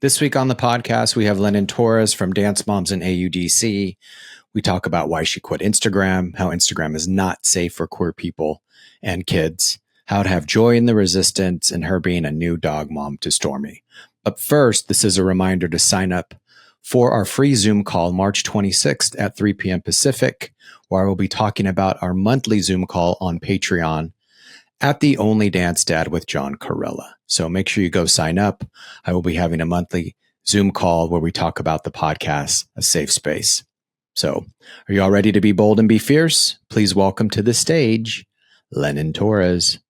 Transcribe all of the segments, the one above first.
This week on the podcast, we have Lennon Torres from Dance Moms and AUDC. We talk about why she quit Instagram, how Instagram is not safe for queer people and kids, how to have joy in the resistance, and her being a new dog mom to Stormy. But first, this is a reminder to sign up for our free Zoom call March 26th at 3 p.m. Pacific, where I will be talking about our monthly Zoom call on Patreon at the Only Dance Dad with John Corella. So make sure you go sign up. I will be having a monthly Zoom call where we talk about the podcast, A Safe Space. So are you all ready to be bold and be fierce? Please welcome to the stage, Lennon Torres.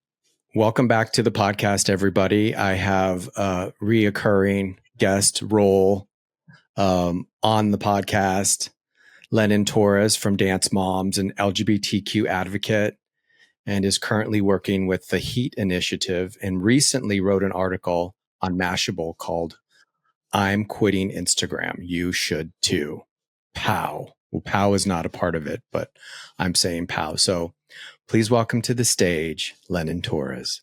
Welcome back to the podcast, everybody. I have a reoccurring guest role on the podcast, Lennon Torres from Dance Moms, an LGBTQ advocate, and is currently working with the HEAT Initiative and recently wrote an article on Mashable called I'm Quitting Instagram. You Should Too. POW. Well, POW is not a part of it, but I'm saying POW. So please welcome to the stage, Lennon Torres.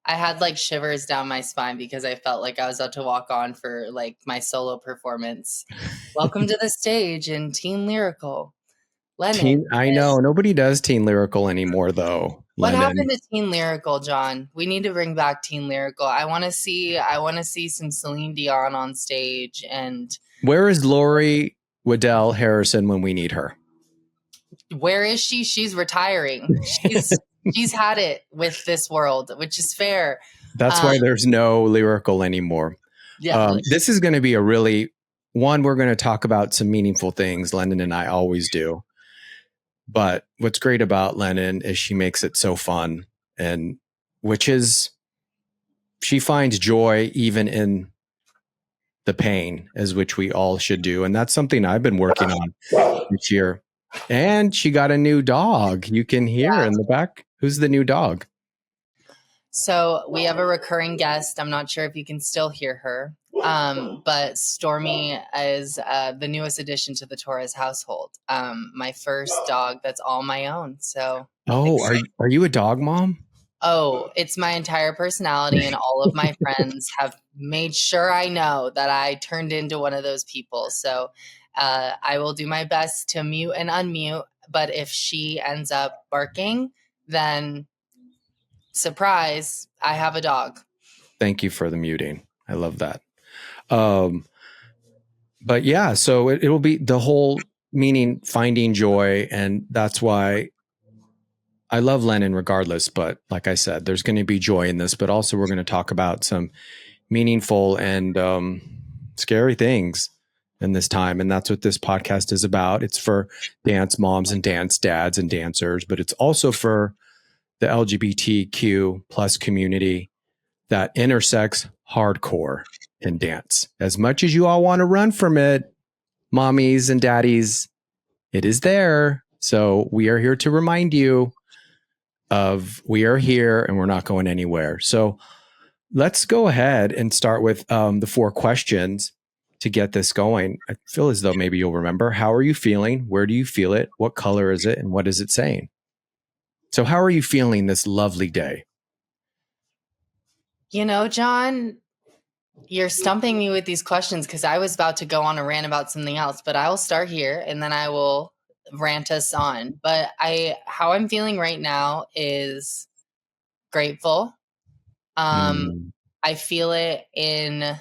I had like shivers down my spine because I felt like I was about to walk on for like my solo performance. Welcome to the stage in Teen Lyrical. Lennon. I know. Nobody does Teen Lyrical anymore, though. What happened to Teen Lyrical, John? We need to bring back Teen Lyrical. I want to see some Celine Dion on stage. And where is Lori Waddell Harrison when we need her? Where is she? She's retiring. She's had it with this world, which is fair. That's why there's no Lyrical anymore. Yeah. This is going to be we're going to talk about some meaningful things. Lennon and I always do. But what's great about Lennon is she makes it so fun, and she finds joy even in the pain, as which we all should do. And that's something I've been working on this year. And she got a new dog. You can hear in the back. Who's the new dog? So we have a recurring guest. I'm not sure if you can still hear her. But Stormy is the newest addition to the Torres household. My first dog that's all my own. So are you a dog mom? Oh, it's my entire personality, and all of my friends have made sure I know that I turned into one of those people. So I will do my best to mute and unmute. But if she ends up barking, then surprise, I have a dog. Thank you for the muting. I love that. But yeah, so it will be the whole meaning, finding joy. And that's why I love Lennon regardless. But like I said, there's going to be joy in this, but also we're going to talk about some meaningful and scary things in this time. And that's what this podcast is about. It's for dance moms and dance dads and dancers, but it's also for the LGBTQ plus community that intersects hardcore in dance. As much as you all want to run from it, mommies and daddies, it is there. So we are here to remind you we are here and we're not going anywhere. So let's go ahead and start with the 4 questions to get this going. I feel as though maybe you'll remember. How are you feeling? Where do you feel it? What color is it? And what is it saying? So how are you feeling this lovely day? You know, John, you're stumping me with these questions because I was about to go on a rant about something else, but I will start here and then I will rant us on. But how I'm feeling right now is grateful. I feel it in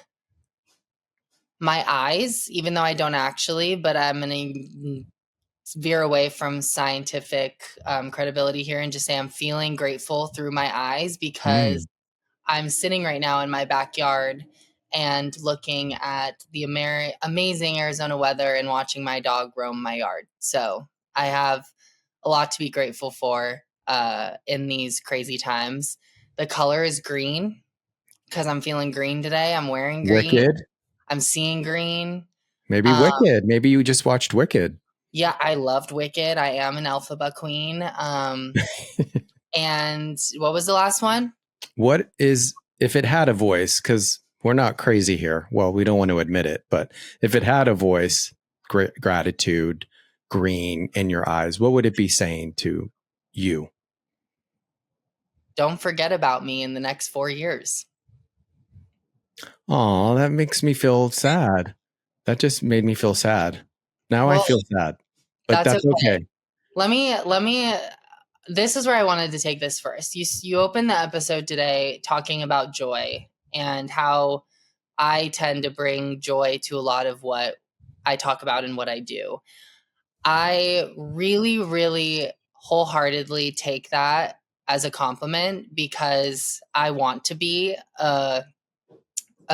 my eyes, even though I don't actually, but I'm going to veer away from scientific credibility here and just say I'm feeling grateful through my eyes because I'm sitting right now in my backyard and looking at the amazing Arizona weather and watching my dog roam my yard. So I have a lot to be grateful for in these crazy times. The color is green because I'm feeling green today. I'm wearing green. Wicked. I'm seeing green. Maybe Wicked. Maybe you just watched Wicked. Yeah, I loved Wicked. I am an Elphaba queen. And what was the last one? What is, if it had a voice, because we're not crazy here. Well, we don't want to admit it, but if it had a voice, gratitude, green in your eyes, what would it be saying to you? Don't forget about me in the next 4 years. Oh, that makes me feel sad. That just made me feel sad. Now I Well, feel sad, but that's that's okay. okay. Let me this is where I wanted to take this first. You opened the episode today talking about joy and how I tend to bring joy to a lot of what I talk about and what I do. I really, really wholeheartedly take that as a compliment because I want to be a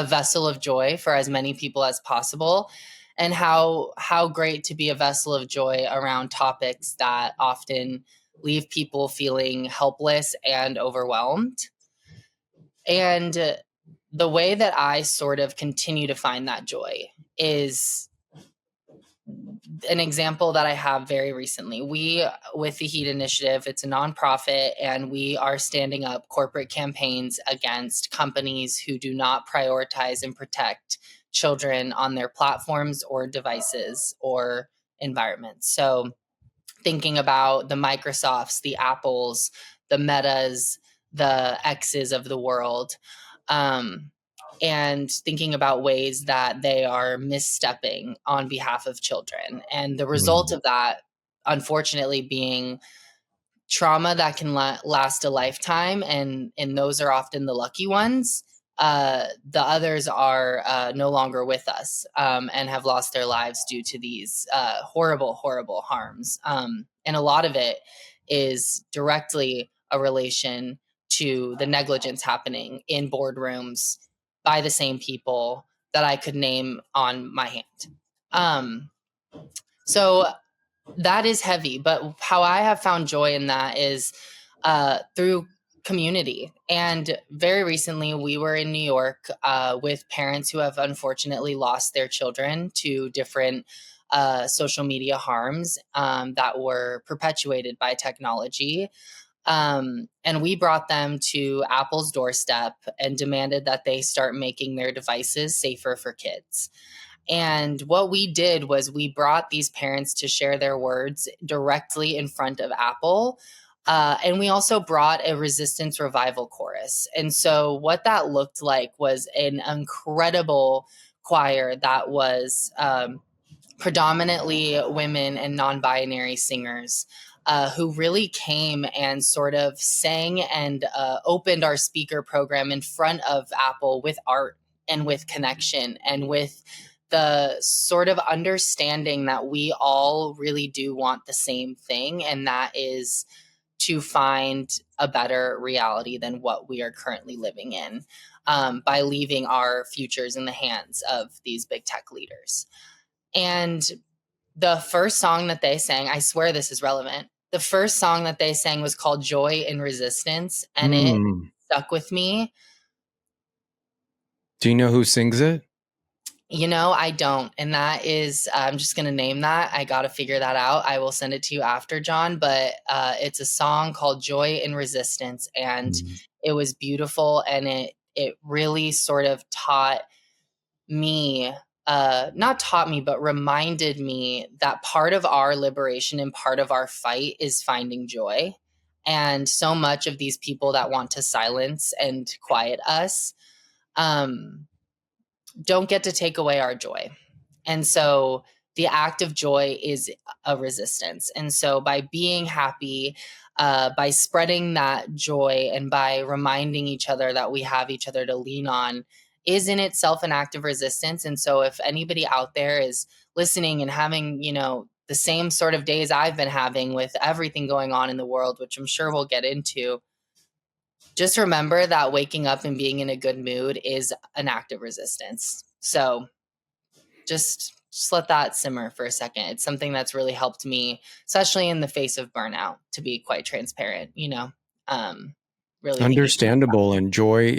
vessel of joy for as many people as possible, and how great to be a vessel of joy around topics that often leave people feeling helpless and overwhelmed. And the way that I sort of continue to find that joy is an example that I have very recently. We, with the Heat Initiative, it's a nonprofit, and we are standing up corporate campaigns against companies who do not prioritize and protect children on their platforms or devices or environments. So, thinking about the Microsofts, the Apples, the Metas, the X's of the world, um, and thinking about ways that they are misstepping on behalf of children. And the result Mm. of that, unfortunately, being trauma that can last a lifetime, and those are often the lucky ones. The others are no longer with us, and have lost their lives due to these horrible, horrible harms. And a lot of it is directly a relation to the negligence happening in boardrooms by the same people that I could name on my hand. Um, so that is heavy, but how I have found joy in that is through community. And very recently, we were in New York with parents who have unfortunately lost their children to different social media harms that were perpetuated by technology. And we brought them to Apple's doorstep and demanded that they start making their devices safer for kids. And what we did was we brought these parents to share their words directly in front of Apple. And we also brought a resistance revival chorus. And so, what that looked like was an incredible choir that was predominantly women and non binary singers. Who really came and sort of sang and opened our speaker program in front of Apple with art and with connection and with the sort of understanding that we all really do want the same thing, and that is to find a better reality than what we are currently living in, by leaving our futures in the hands of these big tech leaders. And the first song that they sang, I swear this is relevant. The first song that they sang was called Joy in Resistance, and it Mm. stuck with me. Do you know who sings it? I don't. And that is, I'm just going to name that. I got to figure that out. I will send it to you after, John. But it's a song called Joy in Resistance. And Mm. it was beautiful. And it really sort of taught me, not taught me, but reminded me that part of our liberation and part of our fight is finding joy. And so much of these people that want to silence and quiet us, um, don't get to take away our joy. And so the act of joy is a resistance. And so by being happy, by spreading that joy, and by reminding each other that we have each other to lean on, is in itself an act of resistance. And so if anybody out there is listening and having, the same sort of days I've been having with everything going on in the world, which I'm sure we'll get into, just remember that waking up and being in a good mood is an act of resistance. So just let that simmer for a second. It's something that's really helped me, especially in the face of burnout, to be quite transparent, really thinking. Understandable. And joy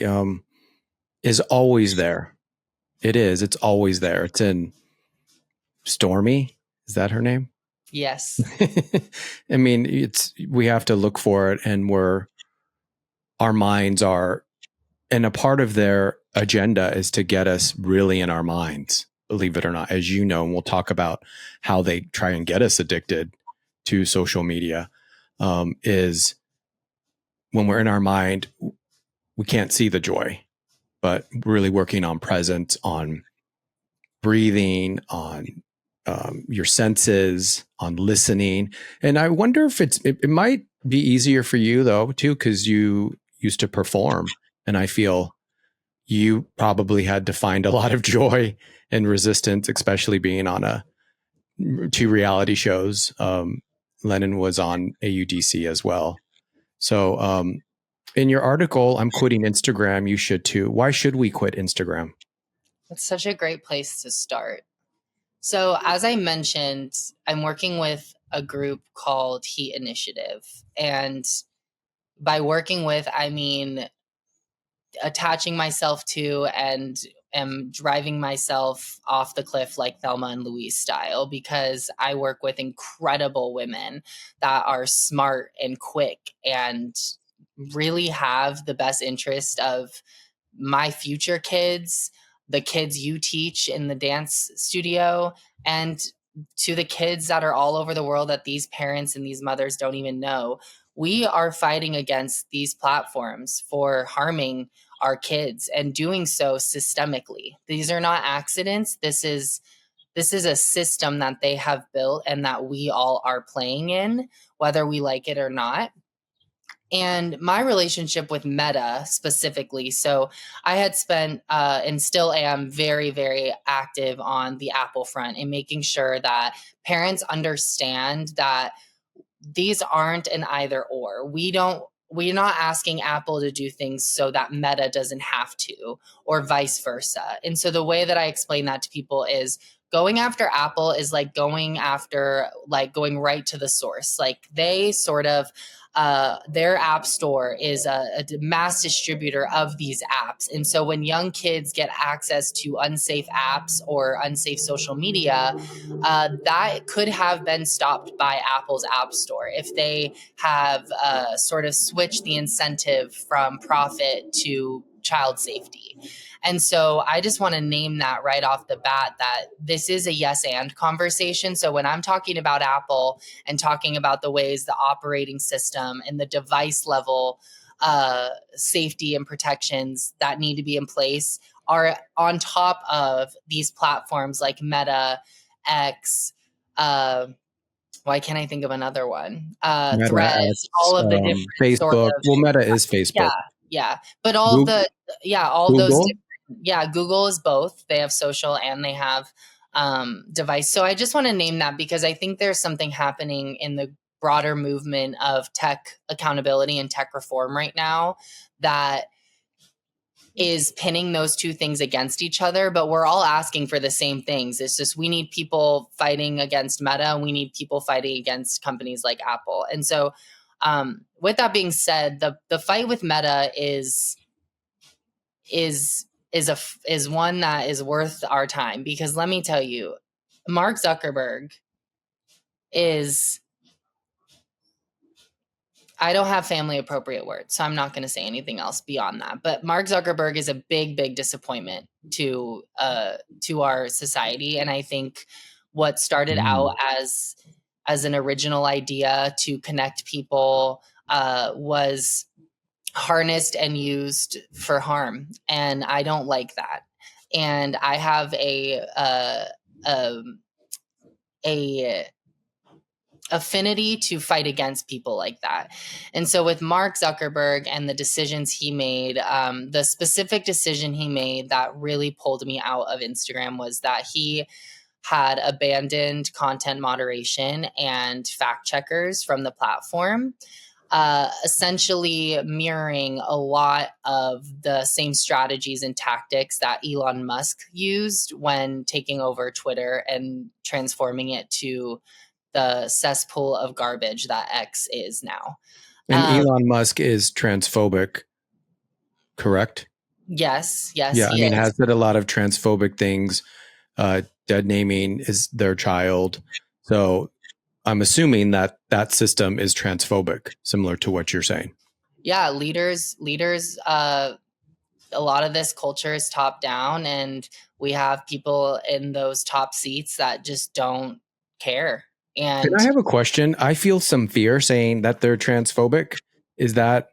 is always there. It is. It's always there. It's in Stormy. Is that her name? Yes. I mean, we have to look for it, and our minds are, and a part of their agenda is to get us really in our minds, believe it or not, as you know, and we'll talk about how they try and get us addicted to social media, is when we're in our mind, we can't see the joy. but really working on presence, on breathing, on your senses, on listening. And I wonder if it might be easier for you though, too, because you used to perform. And I feel you probably had to find a lot of joy and resistance, especially being on two reality shows. Lennon was on AUDC as well. So in your article, I'm quitting Instagram. You should too. Why should we quit Instagram? It's such a great place to start. So, as I mentioned, I'm working with a group called Heat Initiative. And by working with, I mean attaching myself to and am driving myself off the cliff like Thelma and Louise style, because I work with incredible women that are smart and quick and really have the best interest of my future kids, the kids you teach in the dance studio, and to the kids that are all over the world that these parents and these mothers don't even know. We are fighting against these platforms for harming our kids and doing so systemically. These are not accidents. This is a system that they have built and that we all are playing in, whether we like it or not. And my relationship with Meta specifically. So I had spent and still am very, very active on the Apple front and making sure that parents understand that these aren't an either or. We're not asking Apple to do things so that Meta doesn't have to, or vice versa. And so the way that I explain that to people is going after Apple is like going right to the source. Like they sort of their app store is a mass distributor of these apps. And so when young kids get access to unsafe apps or unsafe social media, that could have been stopped by Apple's App Store if they have sort of switched the incentive from profit to child safety. And so I just want to name that right off the bat, that this is a yes and conversation. So when I'm talking about Apple and talking about the ways the operating system and the device level safety and protections that need to be in place are on top of these platforms like Meta, X, why can't I think of another one? Meta, Threads, X, all of the different sort Facebook. of, Well, Meta is yeah, Facebook. yeah. But all Google, all those Google. different, yeah, Google is both. They have social and they have device. So I just want to name that because I think there's something happening in the broader movement of tech accountability and tech reform right now that is pinning those two things against each other, but we're all asking for the same things. It's just we need people fighting against Meta and we need people fighting against companies like Apple. And so with that being said, the fight with Meta is one that is worth our time, because let me tell you, Mark Zuckerberg is, I don't have family appropriate words, so I'm not going to say anything else beyond that. But Mark Zuckerberg is a big, big disappointment to our society, and I think what started out as an original idea to connect people was harnessed and used for harm, and I don't like that. And I have a affinity to fight against people like that. And so with Mark Zuckerberg and the decisions he made, the specific decision he made that really pulled me out of Instagram was that he had abandoned content moderation and fact checkers from the platform, essentially mirroring a lot of the same strategies and tactics that Elon Musk used when taking over Twitter and transforming it to the cesspool of garbage that X is now. And Elon Musk is transphobic, correct? Yes, Yeah, he is. has said a lot of transphobic things. Dead naming is their child. So I'm assuming that that system is transphobic, similar to what you're saying. Yeah, leaders. A lot of this culture is top down, and we have people in those top seats that just don't care. And I have a question. I feel some fear saying that they're transphobic. Is that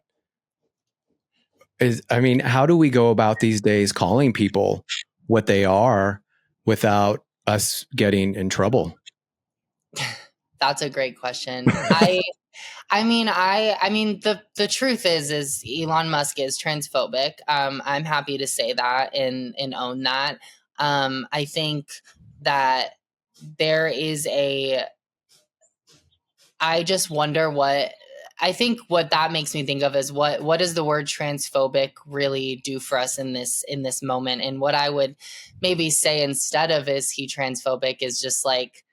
I mean, how do we go about these days calling people what they are without us getting in trouble? That's a great question. I mean, the truth is Elon Musk is transphobic. I'm happy to say that and own that. I think that there is a. I just wonder what. I think what that makes me think of is what does the word transphobic really do for us in this moment? And what I would maybe say instead of is he transphobic is just like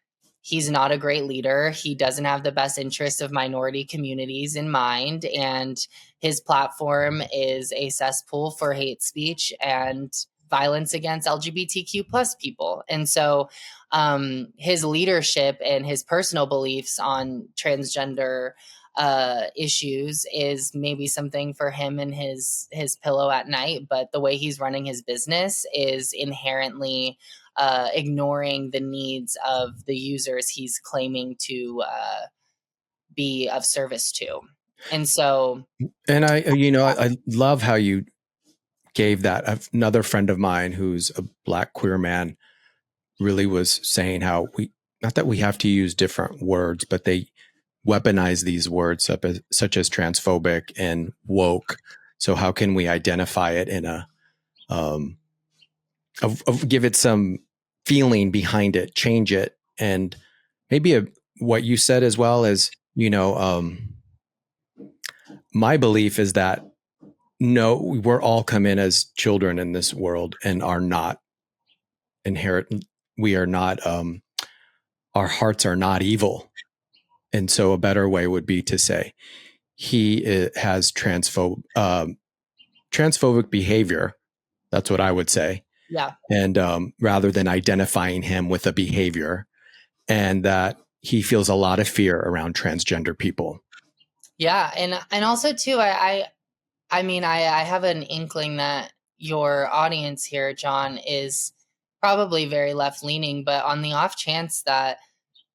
he's not a great leader. He doesn't have the best interests of minority communities in mind. And his platform is a cesspool for hate speech and violence against LGBTQ plus people. And so his leadership and his personal beliefs on transgender issues is maybe something for him and his pillow at night, but the way he's running his business is inherently ignoring the needs of the users he's claiming to be of service to. And so, And I love how you gave that. Another friend of mine who's a Black queer man really was saying how not that we have to use different words, but they weaponize these words such as transphobic and woke. So how can we identify it in um, give it some feeling behind it, change it, and maybe what you said as well as my belief is that no, we're all come in as children in this world and are not inherent. We are not. Our hearts are not evil, and so a better way would be to say he has transphobic behavior. That's what I would say. yeah. And rather than identifying him with a behavior, and that he feels a lot of fear around transgender people. Yeah. And also too, I have an inkling that your audience here, John, is probably very left leaning, but on the off chance that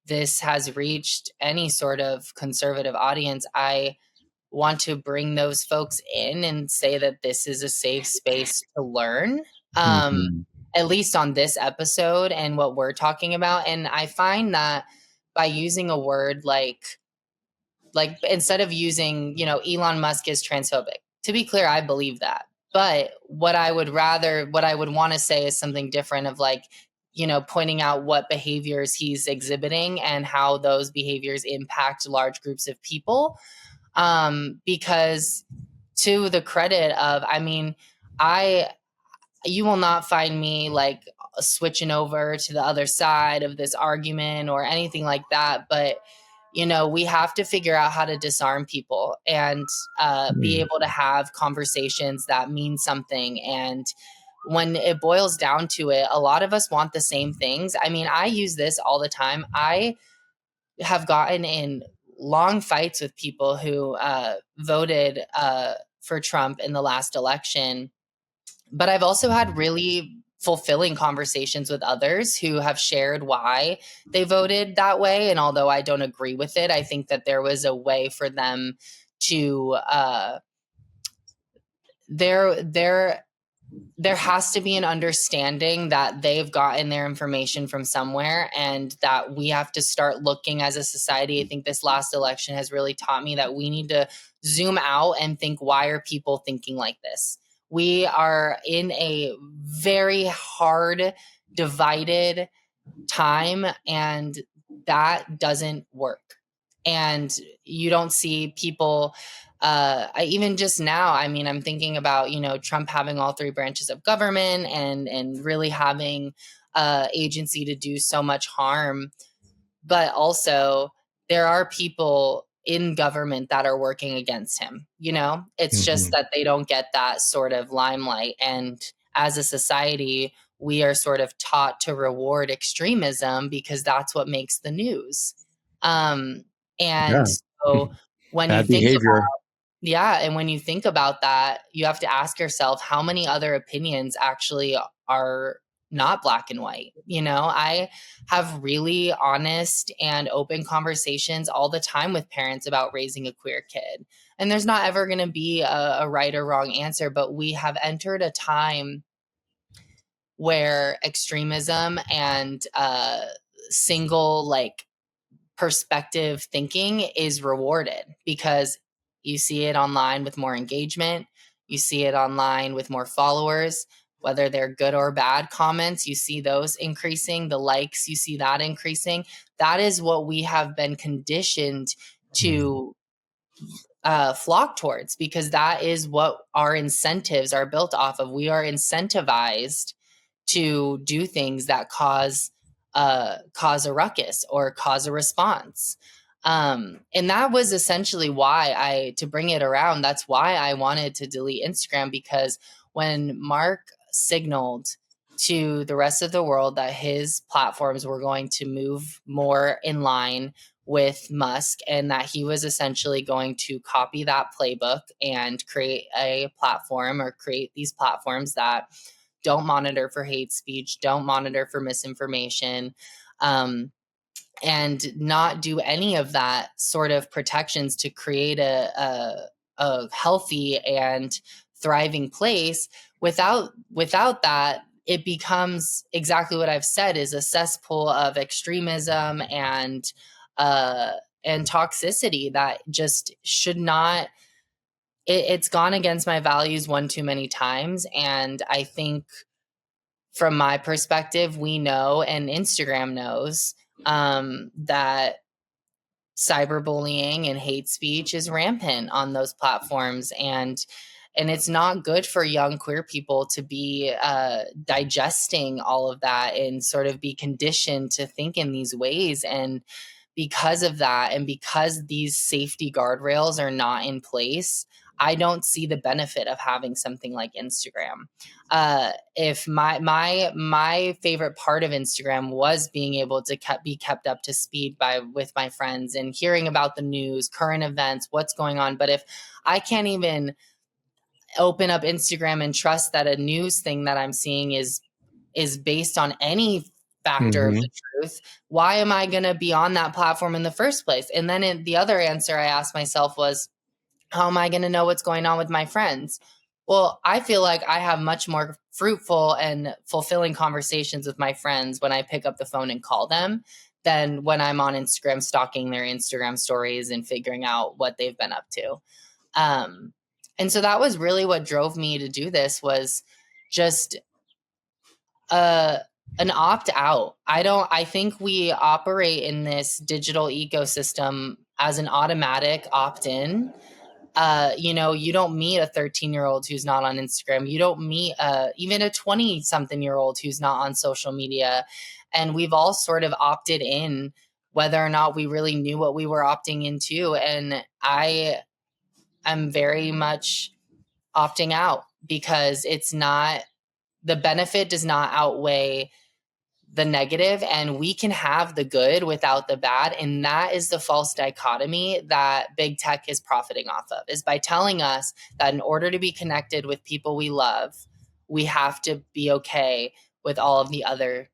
this has reached any sort of conservative audience, I want to bring those folks in and say that this is a safe space to learn. Um, Mm-hmm. at least on this episode and what we're talking about. And I find that by using a word like instead of using, Elon Musk is transphobic. To be clear, I believe that. But what I would want to say is something different of like, pointing out what behaviors he's exhibiting and how those behaviors impact large groups of people. Because to the credit of, I you will not find me like switching over to the other side of this argument or anything like that. But we have to figure out how to disarm people and be able to have conversations that mean something. And when it boils down to it, a lot of us want the same things. I use this all the time. I have gotten in long fights with people who voted for Trump in the last election, but I've also had really fulfilling conversations with others who have shared why they voted that way. And although I don't agree with it, I think that there was a way for them to there has to be an understanding that they've gotten their information from somewhere and that we have to start looking as a society. I think this last election has really taught me that we need to zoom out and think, why are people thinking like this? We are in a very hard, divided time, and that doesn't work. And you don't see people even just now, I'm thinking about, Trump having all three branches of government and really having agency to do so much harm. But also there are people in government that are working against him. It's just Mm-hmm. that they don't get that sort of limelight. And as a society, we are sort of taught to reward extremism because that's what makes the news. Um, and Yeah. so when you Bad think behavior. yeah, and when you think about that, you have to ask yourself how many other opinions actually are not black and white. I have really honest and open conversations all the time with parents about raising a queer kid. And there's not ever going to be a right or wrong answer, but we have entered a time where extremism and single like perspective thinking is rewarded, because you see it online with more engagement, you see it online with more followers, whether they're good or bad comments, you see those increasing, the likes, you see that increasing. That is what we have been conditioned to flock towards, because that is what our incentives are built off of. We are incentivized to do things that cause a ruckus or cause a response. And that was essentially why to bring it around, that's why I wanted to delete Instagram, because when Mark signaled to the rest of the world that his platforms were going to move more in line with Musk, and that he was essentially going to copy that playbook and create a platform, or create these platforms that don't monitor for hate speech, don't monitor for misinformation, and not do any of that sort of protections to create a healthy and thriving place. Without that, it becomes exactly what I've said, is a cesspool of extremism and toxicity that just should not. It's gone against my values one too many times, and I think from my perspective, we know, and Instagram knows, that cyberbullying and hate speech is rampant on those platforms, and it's not good for young queer people to be digesting all of that and sort of be conditioned to think in these ways. And because of that, and because these safety guardrails are not in place, I don't see the benefit of having something like Instagram. If my favorite part of Instagram was being able to be kept up to speed with my friends and hearing about the news, current events, what's going on. But if I can't even open up Instagram and trust that a news thing that I'm seeing is based on any factor of the truth, why am I going to be on that platform in the first place? And then the other answer I asked myself was, how am I going to know what's going on with my friends? Well, I feel like I have much more fruitful and fulfilling conversations with my friends when I pick up the phone and call them than when I'm on Instagram stalking their Instagram stories and figuring out what they've been up to. And so that was really what drove me to do this, was just an opt out. I think we operate in this digital ecosystem as an automatic opt in. You don't meet a 13-year-old who's not on Instagram. You don't meet even a 20-something-year-old who's not on social media. And we've all sort of opted in, whether or not we really knew what we were opting into. And I am very much opting out, because the benefit does not outweigh the negative, and we can have the good without the bad. And that is the false dichotomy that big tech is profiting off of, is by telling us that in order to be connected with people we love, we have to be okay with all of the other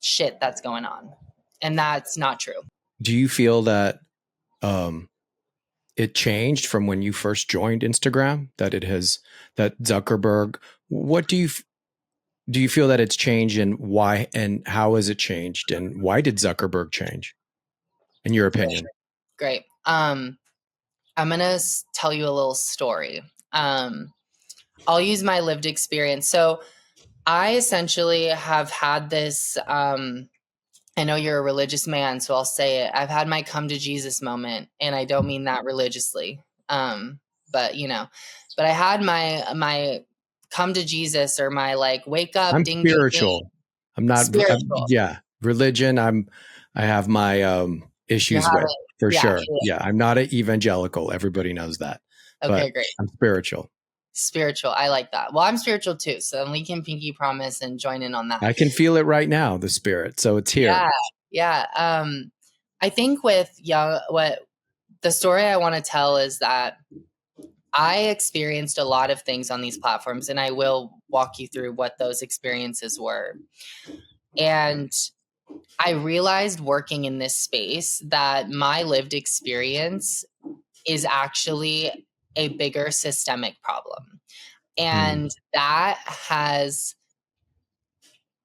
shit that's going on. And that's not true. Do you feel that it changed from when you first joined Instagram, that Zuckerberg, what do you feel that it's changed, and why, and how has it changed, and why did Zuckerberg change, in your opinion? Great. I'm going to tell you a little story. I'll use my lived experience. So I essentially have had this, I know you're a religious man, so I'll say it. I've had my come to Jesus moment, and I don't mean that religiously. But I had my come to Jesus, or my like wake up, I'm ding ding spiritual. ding. I'm not. Spiritual. Yeah, religion. I have my issues with, for sure. Yeah, I'm not an evangelical. Everybody knows that. Okay, but great. I'm spiritual. Spiritual. I like that. Well, I'm spiritual too, so we can pinky promise and join in on that. I can feel it right now, the spirit. So it's here. Yeah. I think what the story I want to tell is that I experienced a lot of things on these platforms, and I will walk you through what those experiences were. And I realized, working in this space, that my lived experience is actually a bigger systemic problem. And that has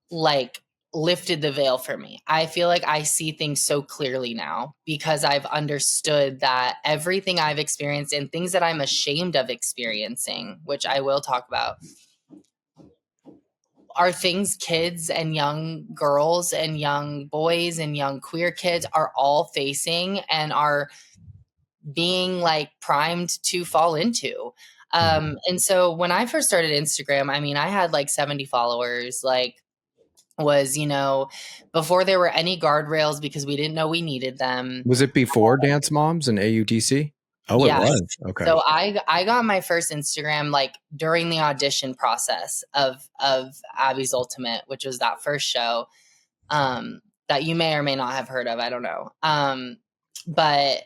like lifted the veil for me. I feel like I see things so clearly now because I've understood that everything I've experienced and things that I'm ashamed of experiencing, which I will talk about, are things kids and young girls and young boys and young queer kids are all facing and are being like primed to fall into. And so when I first started Instagram, I mean, I had like 70 followers, like was, before there were any guardrails because we didn't know we needed them. Was it before Dance Moms and AUDC? Oh, it Yes. was. Okay. So I got my first Instagram like during the audition process of Abby's Ultimate, which was that first show that you may or may not have heard of. I don't know. But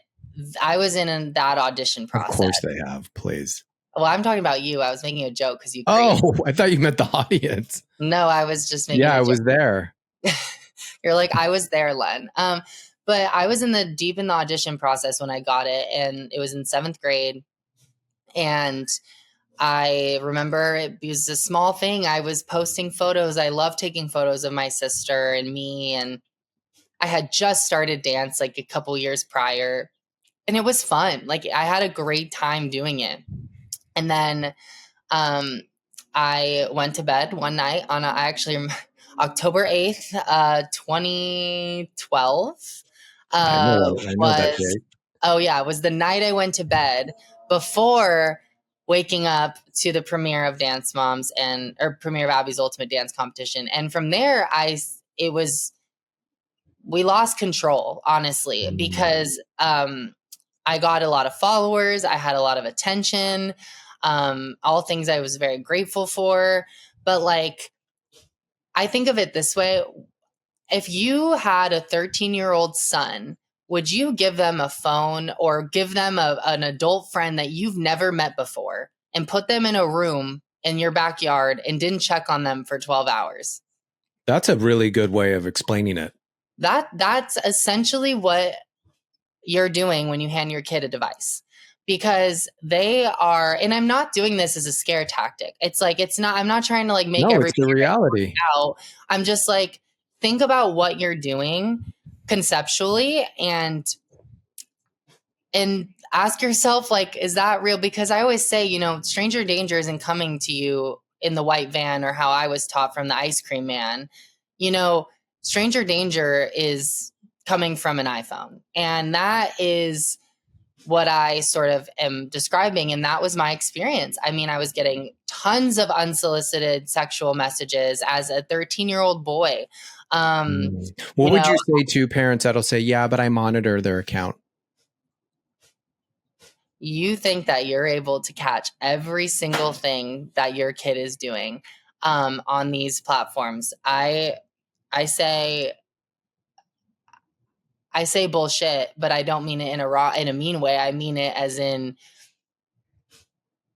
I was in that audition process. Of course they have, please. Well, I'm talking about you. I was making a joke because you. I thought you meant the audience. No, I was just making. Yeah, I was there. You're like, I was there, Len. But I was deep in the audition process when I got it, and it was in 7th grade. And I remember it was a small thing. I was posting photos. I love taking photos of my sister and me, and I had just started dance like a couple years prior, and it was fun. Like I had a great time doing it. And then I went to bed one night on October 8th, 2012. I know that date. Oh yeah, it was the night I went to bed before waking up to the premiere of Dance Moms or premiere of Abby's Ultimate Dance Competition. And from there, we lost control, honestly, because I got a lot of followers. I had a lot of attention, all things I was very grateful for. But like, I think of it this way. If you had a 13-year-old son, would you give them a phone or give them an adult friend that you've never met before and put them in a room in your backyard and didn't check on them for 12 hours? That's a really good way of explaining it. That's essentially what you're doing when you hand your kid a device, because they are, and I'm not doing this as a scare tactic. It's like, I'm not trying to like make it's the reality out. I'm just like, think about what you're doing conceptually and ask yourself, like, is that real? Because I always say, stranger danger isn't coming to you in the white van, or how I was taught from the ice cream man. Stranger danger is coming from an iPhone. And that is what I sort of am describing. And that was my experience. I mean, I was getting tons of unsolicited sexual messages as a 13-year-old boy. What would you say to parents that'll say, yeah, but I monitor their account? You think that you're able to catch every single thing that your kid is doing on these platforms. I say bullshit, but I don't mean it in a mean way. I mean it as in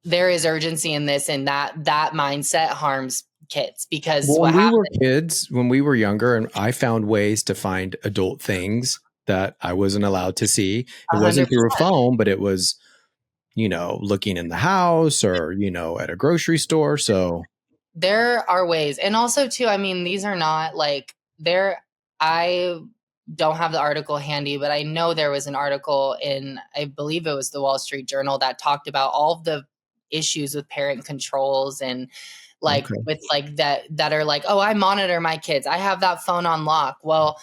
there is urgency in this, and that mindset harms kids. Because when we were younger, and I found ways to find adult things that I wasn't allowed to see. It 100%. Wasn't through a phone, but it was, looking in the house or, at a grocery store. So there are ways. And also too, I mean, these are not like I don't have the article handy, but I know there was an article in, I believe it was the Wall Street Journal, that talked about all of the issues with parent controls and like with like that are like, oh, I monitor my kids. I have that phone on lock. Well,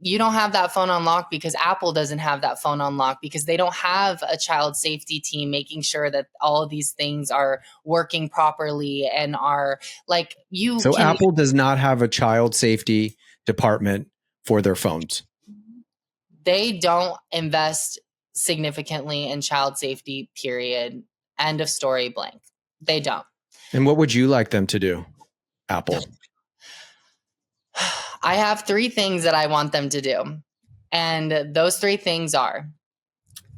you don't have that phone on lock because Apple doesn't have that phone on lock, because they don't have a child safety team making sure that all of these things are working properly and are like Apple does not have a child safety department for their phones. They don't invest significantly in child safety, period. End of story, blank. They don't. And what would you like them to do, Apple? I have 3 things that I want them to do. And those 3 things are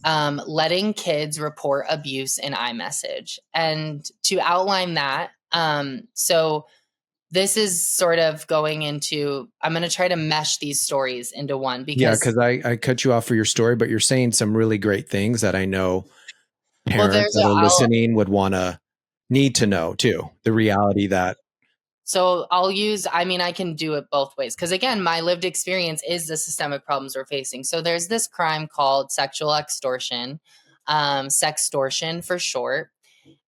letting kids report abuse in iMessage. And to outline that, so this is sort of going into, I'm going to try to mesh these stories into one. Because I cut you off for your story, but you're saying some really great things that I know Well, parents that are listening would need to know too, the reality that. So I mean, I can do it both ways. Because again, my lived experience is the systemic problems we're facing. So there's this crime called sexual extortion, sextortion for short.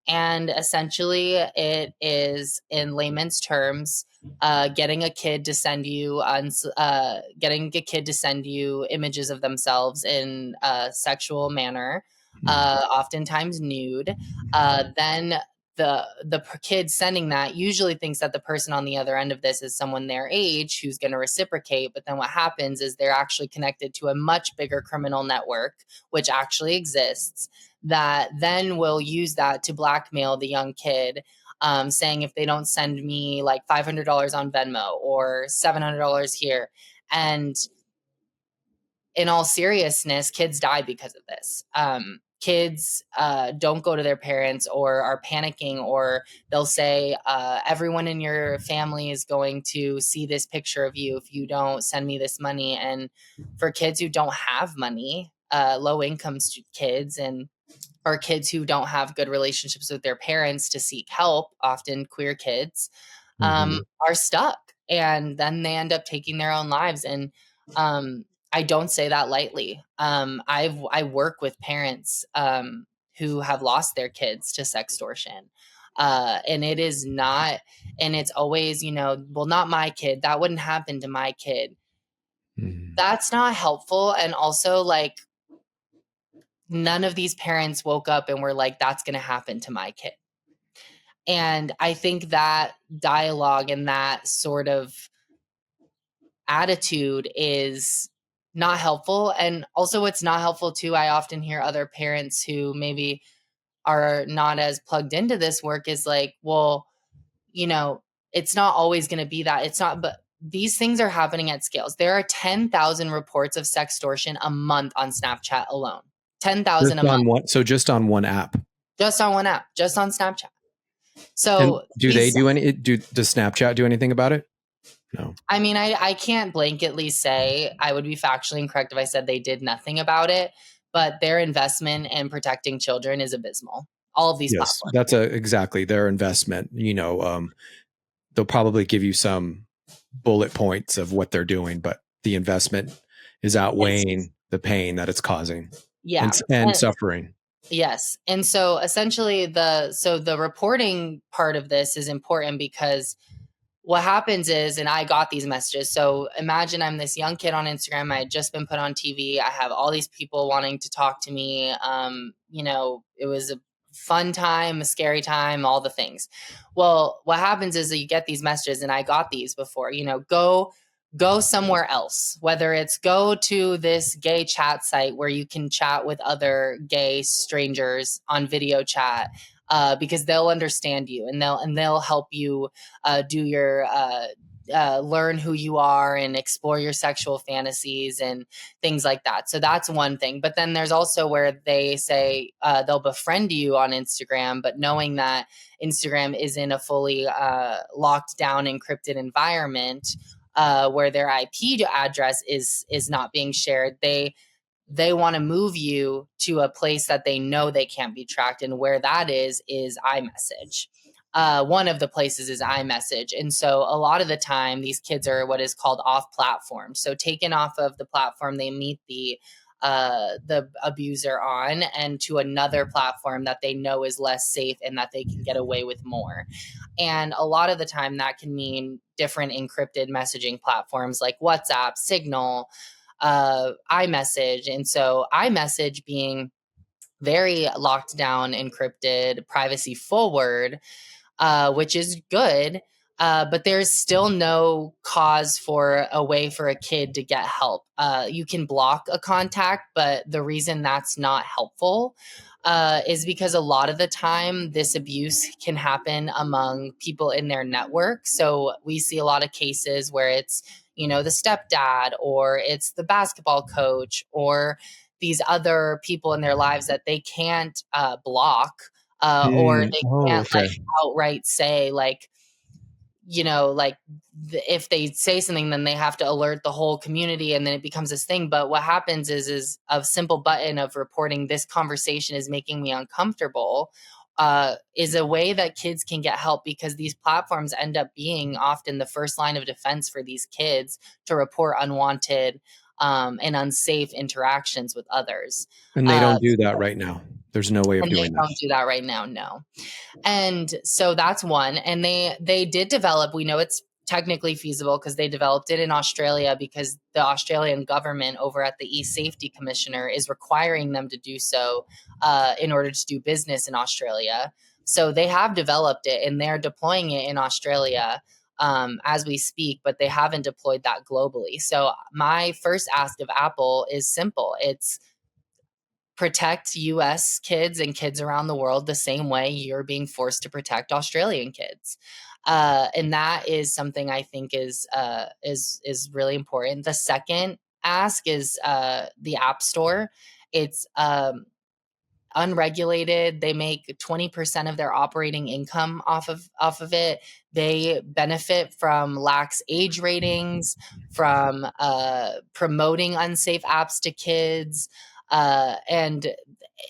And essentially, it is, in layman's terms, getting a kid to send you images of themselves in a sexual manner, oftentimes nude. Then the kid sending that usually thinks that the person on the other end of this is someone their age who's going to reciprocate. But then what happens is they're actually connected to a much bigger criminal network, which actually exists, that then will use that to blackmail the young kid, saying if they don't send me like $500 on Venmo or $700 here. And in all seriousness, kids die because of this. Kids don't go to their parents or are panicking, or they'll say, everyone in your family is going to see this picture of you if you don't send me this money. And for kids who don't have money, low income kids, and or kids who don't have good relationships with their parents to seek help, often queer kids, are stuck. And then they end up taking their own lives. And I don't say that lightly. I work with parents who have lost their kids to sextortion. And it is not, and it's always, well, not my kid. That wouldn't happen to my kid. That's not helpful. And also, like, none of these parents woke up and were like, that's going to happen to my kid. And I think that dialogue and that sort of attitude is not helpful. And also, it's not helpful too. I often hear other parents who maybe are not as plugged into this work is like, well, it's not always going to be that. It's not, but these things are happening at scales. There are 10,000 reports of sextortion a month on Snapchat alone. 10,000 a month. Just on one app. Just on one app, just on Snapchat. So does Snapchat do anything about it? No. I mean, I can't blanketly say, I would be factually incorrect if I said they did nothing about it, but their investment in protecting children is abysmal. All of these platforms. That's exactly their investment. They'll probably give you some bullet points of what they're doing, but the investment is outweighing the pain that it's causing. Yeah. And suffering. Yes. And so essentially the reporting part of this is important, because what happens is, and I got these messages. So imagine I'm this young kid on Instagram. I had just been put on TV. I have all these people wanting to talk to me. It was a fun time, a scary time, all the things. Well, what happens is that you get these messages, and I got these before, go somewhere else, whether it's go to this gay chat site where you can chat with other gay strangers on video chat, because they'll understand you, and they'll help you do your learn who you are and explore your sexual fantasies and things like that. So that's one thing. But then there's also where they say they'll befriend you on Instagram, but knowing that Instagram is in a fully locked down, encrypted environment, where their IP address is not being shared. They want to move you to a place that they know they can't be tracked, and where that is iMessage. One of the places is iMessage. And so a lot of the time, these kids are what is called off platform. So taken off of the platform they meet the abuser on, and to another platform that they know is less safe and that they can get away with more. And a lot of the time that can mean different encrypted messaging platforms like WhatsApp, Signal, iMessage. And so iMessage being very locked down, encrypted, privacy forward, which is good. But there's still no cause for a way for a kid to get help. You can block a contact, but the reason that's not helpful is because a lot of the time this abuse can happen among people in their network. So we see a lot of cases where it's, the stepdad, or it's the basketball coach, or these other people in their lives that they can't block, or they can't outright say, like, like if they say something, then they have to alert the whole community, and then it becomes this thing. But what happens is a simple button of reporting, this conversation is making me uncomfortable, is a way that kids can get help, because these platforms end up being often the first line of defense for these kids to report unwanted and unsafe interactions with others. And they don't do that right now. There's no way of And they doing that. don't do that right now, no. And so that's one. And they did develop, we know it's technically feasible because they developed it in Australia, because the Australian government over at the e-safety commissioner is requiring them to do so in order to do business in Australia. So they have developed it and they're deploying it in Australia as we speak, but they haven't deployed that globally. So my first ask of Apple is simple. It's protect US kids and kids around the world the same way you're being forced to protect Australian kids. And that is something I think is really important. The second ask is the App Store. It's unregulated. They make 20% of their operating income off of it. They benefit from lax age ratings, from promoting unsafe apps to kids. And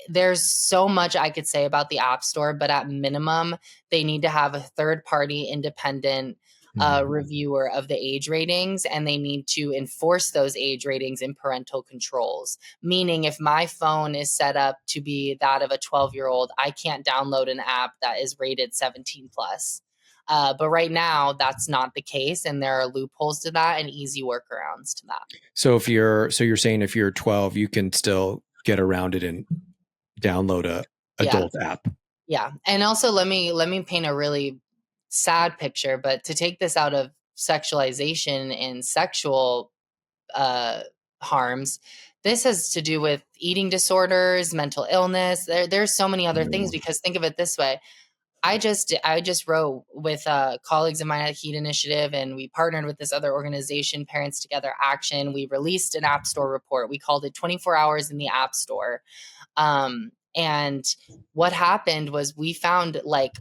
there's so much I could say about the App Store, but at minimum, they need to have a third party independent reviewer of the age ratings, and they need to enforce those age ratings in parental controls. Meaning, if my phone is set up to be that of a 12-year-old, I can't download an app that is rated 17 plus. But right now, that's not the case, and there are loopholes to that and easy workarounds to that. So you're saying if you're 12, you can still get around it and download a adult app. Yeah. And also let me paint a really sad picture, but to take this out of sexualization and sexual harms, this has to do with eating disorders, mental illness. There's so many other things, because think of it this way. I just wrote with colleagues of mine at Heat Initiative, and we partnered with this other organization, Parents Together Action. We released an App Store report. We called it 24 Hours in the App Store. And what happened was we found like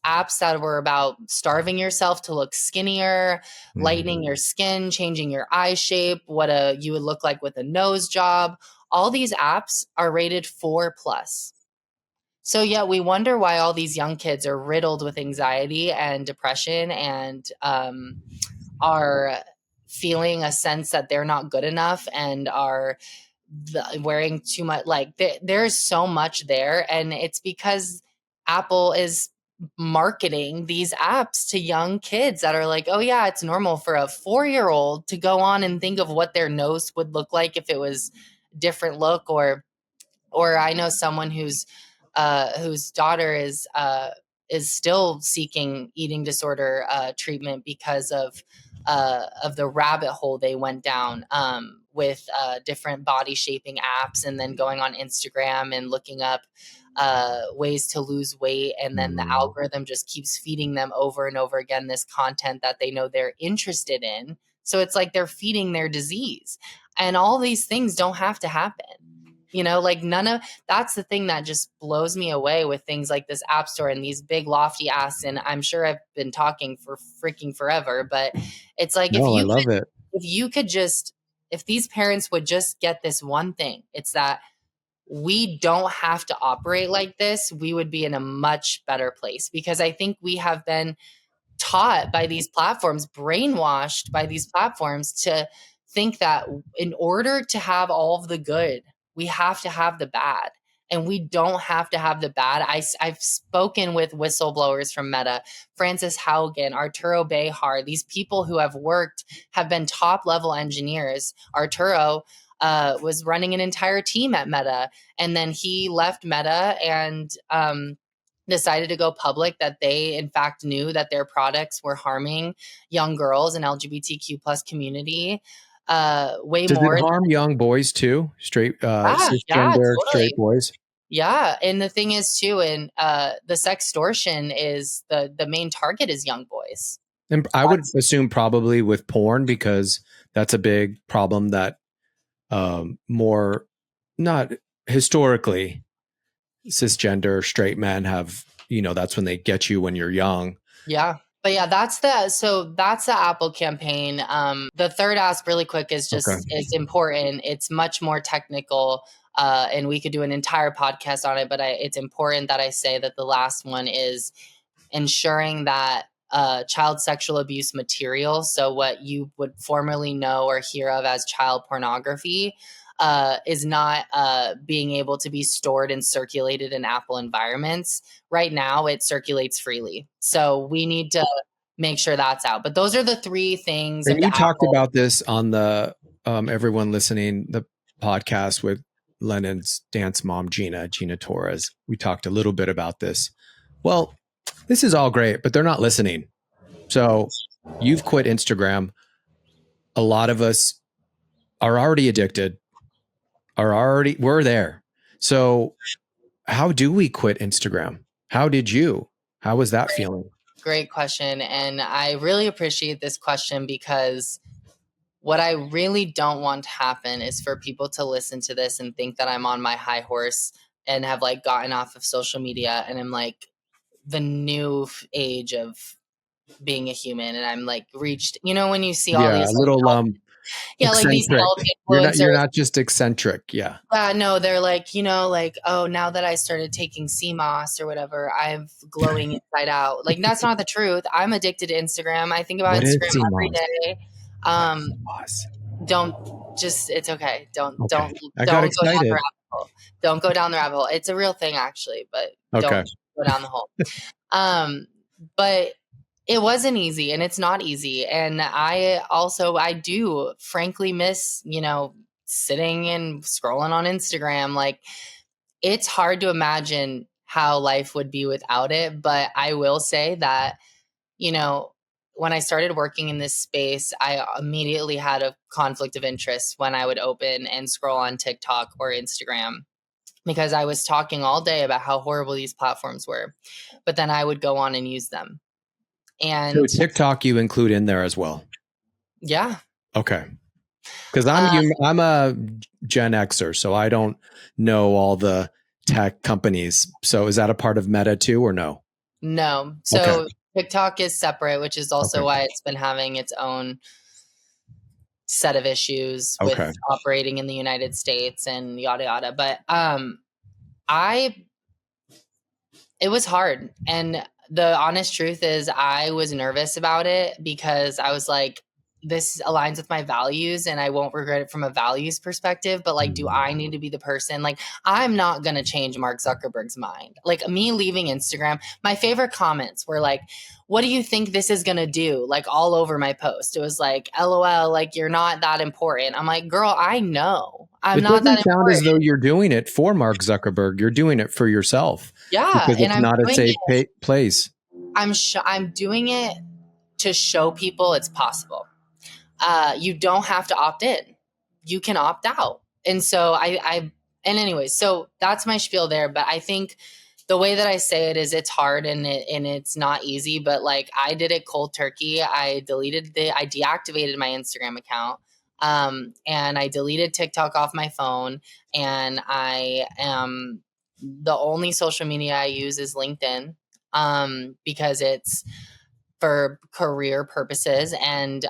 apps that were about starving yourself to look skinnier, lightening your skin, changing your eye shape, what you would look like with a nose job. All these apps are rated 4 plus. So yeah, we wonder why all these young kids are riddled with anxiety and depression, and are feeling a sense that they're not good enough, and are wearing too much. Like there's so much there, and it's because Apple is marketing these apps to young kids that are like, oh yeah, it's normal for a 4-year-old to go on and think of what their nose would look like if it was different look. Or I know someone whose daughter is still seeking eating disorder treatment because of the rabbit hole they went down with different body shaping apps, and then going on Instagram and looking up ways to lose weight, and then the algorithm just keeps feeding them over and over again this content that they know they're interested in. So it's like they're feeding their disease, and all these things don't have to happen. Like none of that's the thing that just blows me away with things like this App Store and these big lofty asks. And I'm sure I've been talking for freaking forever, but it's like, No, I love it. if these parents would just get this one thing, it's that we don't have to operate like this, we would be in a much better place, because I think we have been taught by these platforms, brainwashed by these platforms, to think that in order to have all of the good, we have to have the bad. And we don't have to have the bad. I've spoken with whistleblowers from Meta, Francis Haugen, Arturo Bejar, these people who have been top level engineers. Arturo was running an entire team at Meta, and then he left Meta and decided to go public that they in fact knew that their products were harming young girls and LGBTQ plus community way Does more. it harm young boys too? Straight, cisgender, totally. straight boys? Yeah. And the thing is too, and the sextortion is the main target is young boys. And I would assume probably with porn, because that's a big problem that more, not historically, cisgender straight men have, that's when they get you when you're young. Yeah. But yeah, that's the Apple campaign. The third ask really quick is Okay. just is important. It's much more technical. And we could do an entire podcast on it, but it's important that I say that the last one is ensuring that child sexual abuse material, so what you would formerly know or hear of as child pornography, is not being able to be stored and circulated in Apple environments. Right now, it circulates freely. So we need to make sure that's out. But those are the three things And of you the talked Apple. about this on the everyone listening the podcast with Lennon's dance mom, Gina Torres. We talked a little bit about this. Well, this is all great, but they're not listening. So you've quit Instagram. A lot of us are already addicted, we're there. So how do we quit Instagram? How did you? How was that feeling? Great question. And I really appreciate this question because what I really don't want to happen is for people to listen to this and think that I'm on my high horse and have like gotten off of social media and I'm like the new age of being a human and I'm like reached, when you see all Yeah, these a little like these eccentric. health You're influencers. not just eccentric. Yeah. No, they're like, like, oh, now that I started taking CMOS or whatever, I'm glowing inside out. Like, that's not the truth. I'm addicted to Instagram. I think about What is Instagram every CMOS? day. What's Um, CMOS? it's okay. Okay. I got Don't go down the excited. rabbit hole. Don't go down the rabbit hole. It's a real thing actually, but Okay. don't go down the hole. But it wasn't easy and it's not easy. And I do frankly miss, sitting and scrolling on Instagram. Like it's hard to imagine how life would be without it. But I will say that, when I started working in this space, I immediately had a conflict of interest when I would open and scroll on TikTok or Instagram because I was talking all day about how horrible these platforms were. But then I would go on and use them. So And TikTok you include in there as well. yeah. Okay. Because I'm a Gen Xer, so I don't know all the tech companies. So is that a part of Meta too, or no? No. So Okay. TikTok is separate, which is also Okay. why it's been having its own set of issues with Okay. operating in the United States and yada yada. But I it was hard. And the honest truth is I was nervous about it because I was like, this aligns with my values and I won't regret it from a values perspective. But like, do I need to be the person? Like, I'm not going to change Mark Zuckerberg's mind. Like, me leaving Instagram, my favorite comments were like, what do you think this is going to do? Like, all over my post. It was like, LOL, like, you're not that important. I'm like, girl, I know I'm It not doesn't that sound as important. though you're doing it for Mark Zuckerberg. You're doing it for yourself. Yeah. Because And it's not a safe place. I'm doing it to show people it's possible. You don't have to opt in. You can opt out. And so and anyways, so that's my spiel there. But I think the way that I say it is it's hard and it's not easy, but like I did it cold turkey. I deactivated my Instagram account. And I deleted TikTok off my phone and I am the only social media I use is LinkedIn. Because it's for career purposes. And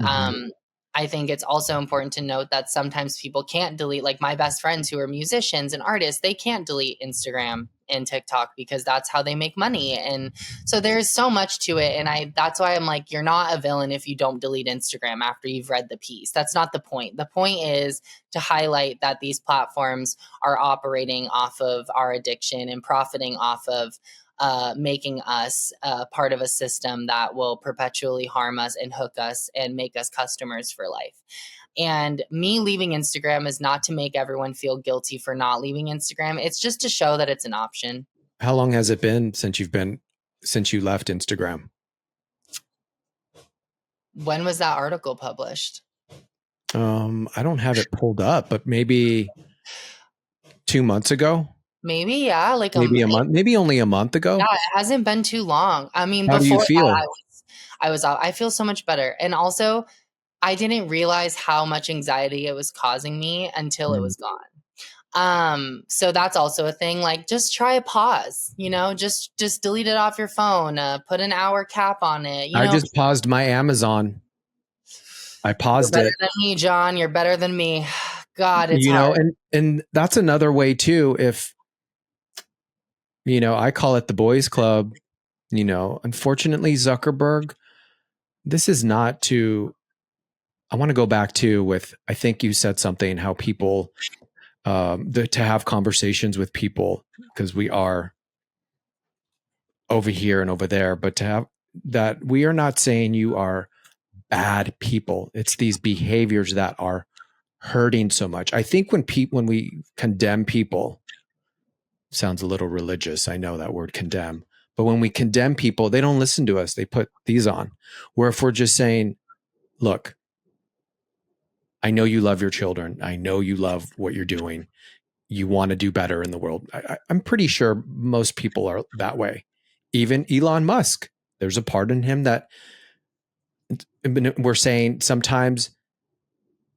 I think it's also important to note that sometimes people can't delete, like my best friends who are musicians and artists, they can't delete Instagram and TikTok because that's how they make money. And so there's so much to it. And that's why I'm like, you're not a villain if you don't delete Instagram after you've read the piece. That's not the point. The point is to highlight that these platforms are operating off of our addiction and profiting off of making us part of a system that will perpetually harm us and hook us and make us customers for life. And me leaving Instagram is not to make everyone feel guilty for not leaving Instagram. It's just to show that it's an option. How long has it been since you left Instagram? When was that article published? I don't have it pulled up, but maybe 2 months ago. Maybe, yeah, like maybe a month, maybe only a month ago. Yeah, it hasn't been too long. I mean, how do you feel? I feel so much better. And also, I didn't realize how much anxiety it was causing me until it was gone. So that's also a thing. Like, just try a pause, just delete it off your phone, put an hour cap on it, I just paused my Amazon. I You're paused better it. than me, John. You're better than me. God, it's You know, hard. and that's another way too. If I call it the boys club. Unfortunately, Zuckerberg, this is not to. I want to go back to with. I think you said something how people to have conversations with people, because we are over here and over there, but to have that, we are not saying you are bad people. It's these behaviors that are hurting so much. I think when we condemn people, sounds a little religious. I know that word condemn, but when we condemn people, they don't listen to us. They put these on. Where if we're just saying, look, I know you love your children. I know you love what you're doing. You want to do better in the world. I'm pretty sure most people are that way. Even Elon Musk, there's a part in him that we're saying sometimes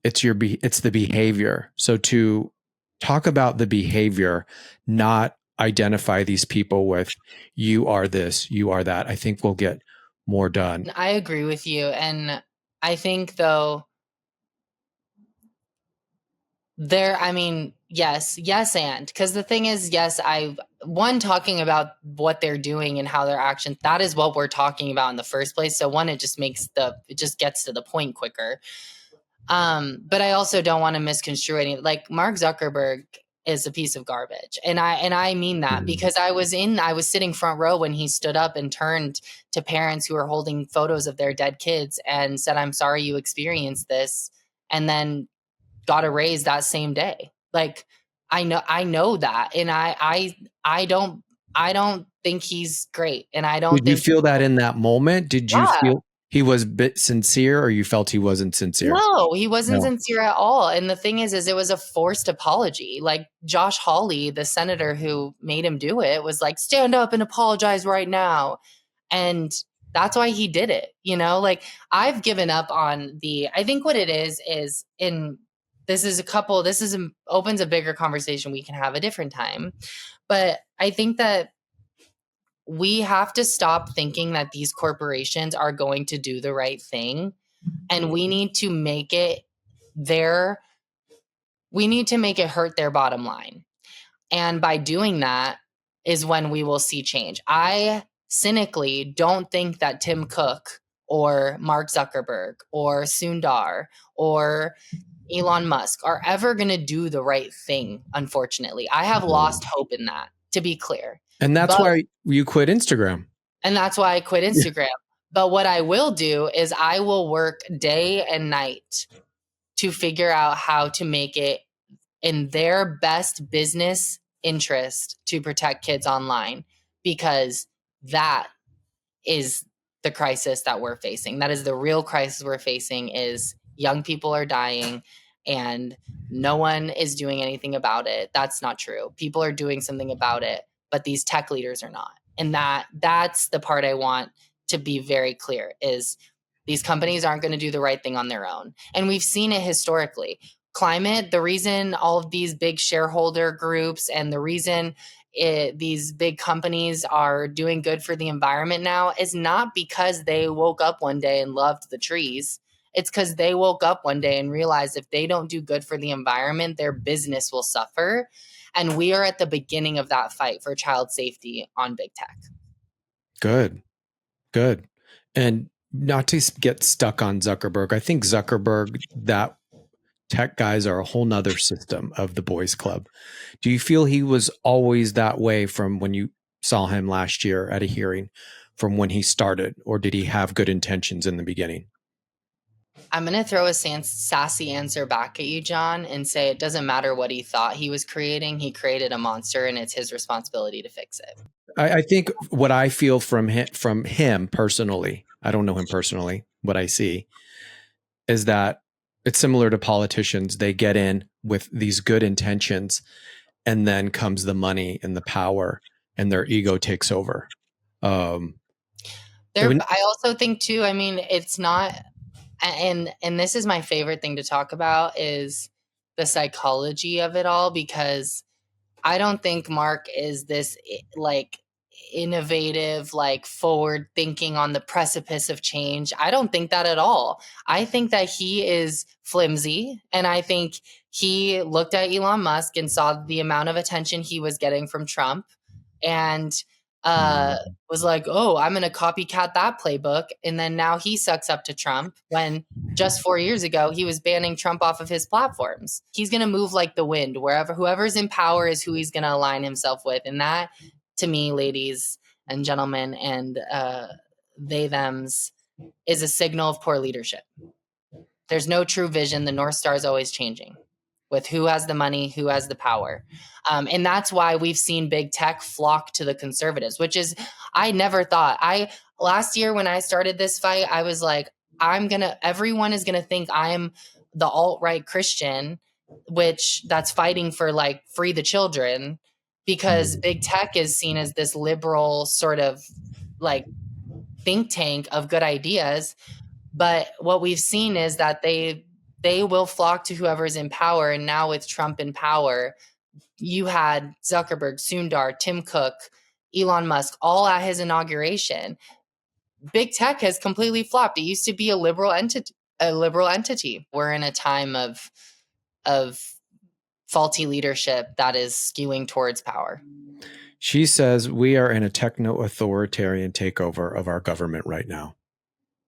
it's the behavior. So to talk about the behavior, not identify these people with you are this, you are that, I think we'll get more done. I agree with you. And I think, though, yes, and because the thing is, yes, talking about what they're doing and how their actions, that is what we're talking about in the first place. So it just gets to the point quicker. But I also don't want to misconstrue any, like, Mark Zuckerberg is a piece of garbage. And I mean that, because I was sitting front row when he stood up and turned to parents who were holding photos of their dead kids and said, "I'm sorry you experienced this," and then got a raise that same day. Like, I know that. And I don't think he's great. And I don't Did you think, feel that in that moment? Did you yeah. feel he was a bit sincere, or you felt he wasn't sincere? No, he wasn't No. sincere at all. And the thing is it was a forced apology. Like, Josh Hawley, the senator who made him do it, was like, "Stand up and apologize right now." And that's why he did it. Like, I've given up on I think what it is opens a bigger conversation we can have a different time. But I think that we have to stop thinking that these corporations are going to do the right thing. And we need to make it hurt their bottom line. And by doing that is when we will see change. I cynically don't think that Tim Cook or Mark Zuckerberg or Sundar or Elon Musk are ever going to do the right thing, unfortunately. I have lost hope in that, to be clear. And that's why you quit Instagram. And that's why I quit Instagram. But what I will do is I will work day and night to figure out how to make it in their best business interest to protect kids online, because that is the crisis that we're facing. That is the real crisis we're facing, is young people are dying and no one is doing anything about it. That's not true. People are doing something about it, but these tech leaders are not. And that's the part I want to be very clear, is these companies aren't going to do the right thing on their own. And we've seen it historically. Climate, the reason all of these big shareholder groups and the reason these big companies are doing good for the environment now is not because they woke up one day and loved the trees. It's because they woke up one day and realized if they don't do good for the environment, their business will suffer. And we are at the beginning of that fight for child safety on big tech. Good. And not to get stuck on Zuckerberg. I think Zuckerberg, that tech guys are a whole nother system of the boys club. Do you feel he was always that way from when you saw him last year at a hearing, from when he started, or did he have good intentions in the beginning? I'm going to throw a sassy answer back at you, John, and say it doesn't matter what he thought he was creating. He created a monster, and it's his responsibility to fix it. I think what I feel from him personally, I don't know him personally, what I see is that it's similar to politicians. They get in with these good intentions, and then comes the money and the power, and their ego takes over. I also think too, it's not, and this is my favorite thing to talk about, is the psychology of it all, because I don't think Mark is this like innovative, like forward thinking on the precipice of change. I don't think that at all. I think that he is flimsy, and I think he looked at Elon Musk and saw the amount of attention he was getting from Trump, and uh, was like, oh, I'm going to copycat that playbook. And then now he sucks up to Trump when just 4 years ago, he was banning Trump off of his platforms. He's going to move like the wind wherever, whoever's in power is who he's going to align himself with. And that, to me, ladies and gentlemen, and they, thems, is a signal of poor leadership. There's no true vision. The North Star is always changing with who has the money, who has the power. And that's why we've seen big tech flock to the conservatives, which is, I never thought. Last year when I started this fight, I was like, everyone is going to think I'm the alt-right Christian, which that's fighting for like free the children, because big tech is seen as this liberal sort of like think tank of good ideas. But what we've seen is that they will flock to whoever's in power. And now with Trump in power, you had Zuckerberg, Sundar, Tim Cook, Elon Musk, all at his inauguration. Big tech has completely flopped. It used to be a liberal entity. We're in a time of faulty leadership that is skewing towards power. She says we are in a techno-authoritarian takeover of our government right now.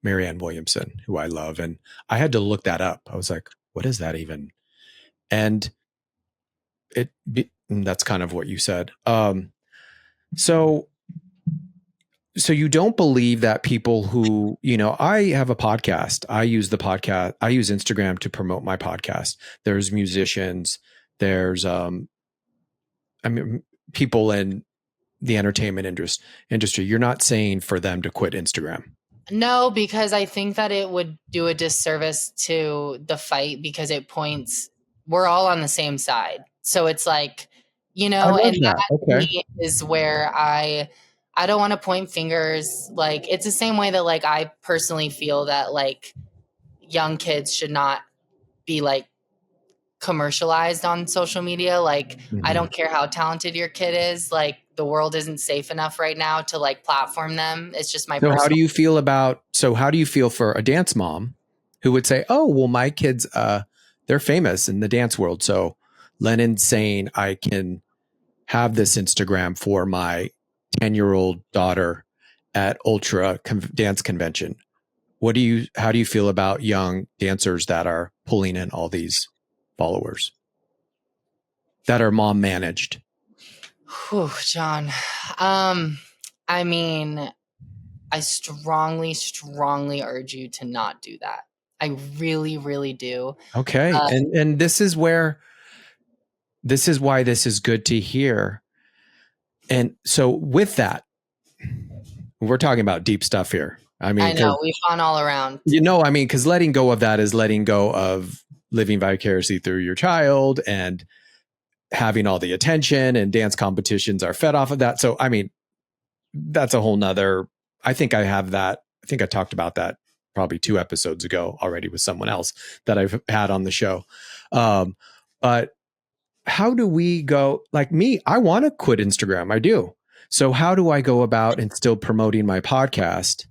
Marianne Williamson, who I love. And I had to look that up. I was like, what is that even? And that's kind of what you said. So you don't believe that people who, I have a podcast. I use Instagram to promote my podcast. There's musicians, there's, people in the entertainment industry. You're not saying for them to quit Instagram. No, because I think that it would do a disservice to the fight, because it points, we're all on the same side. So it's like, and that okay. is where I don't want to point fingers. Like, it's the same way that like I personally feel that like young kids should not be like commercialized on social media. Like, I don't care how talented your kid is. Like, the world isn't safe enough right now to like platform them. It's just my personal. How do you feel for a dance mom who would say, oh, well, my kids, they're famous in the dance world. So Lennon's saying I can have this Instagram for my 10-year-old daughter at Ultra Dance Convention. How do you feel about young dancers that are pulling in all these followers that are mom managed? Whew, John. I mean, I strongly, strongly urge you to not do that. I really, really do. Okay. And this is why this is good to hear. And so with that, we're talking about deep stuff here. I know we've gone all around. Because letting go of that is letting go of living vicariously through your child and having all the attention, and dance competitions are fed off of that. So, that's a whole nother, I think I talked about that probably 2 episodes ago already with someone else that I've had on the show. But how do we go, like me, I want to quit Instagram. I do. So how do I go about and still promoting my podcast,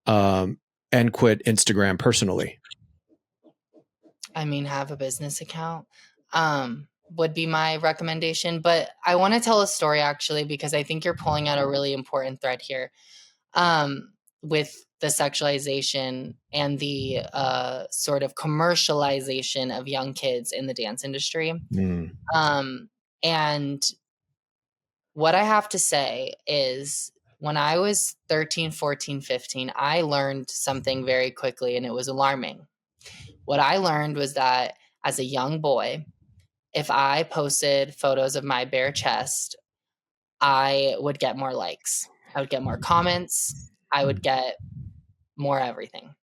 and quit Instagram personally? Have a business account, would be my recommendation. But I want to tell a story actually, because I think you're pulling out a really important thread here, with the sexualization and the sort of commercialization of young kids in the dance industry. And what I have to say is, when I was 13, 14, 15, I learned something very quickly, and it was alarming. What I learned was that as a young boy, if I posted photos of my bare chest, I would get more likes. I would get more comments. I would get more everything.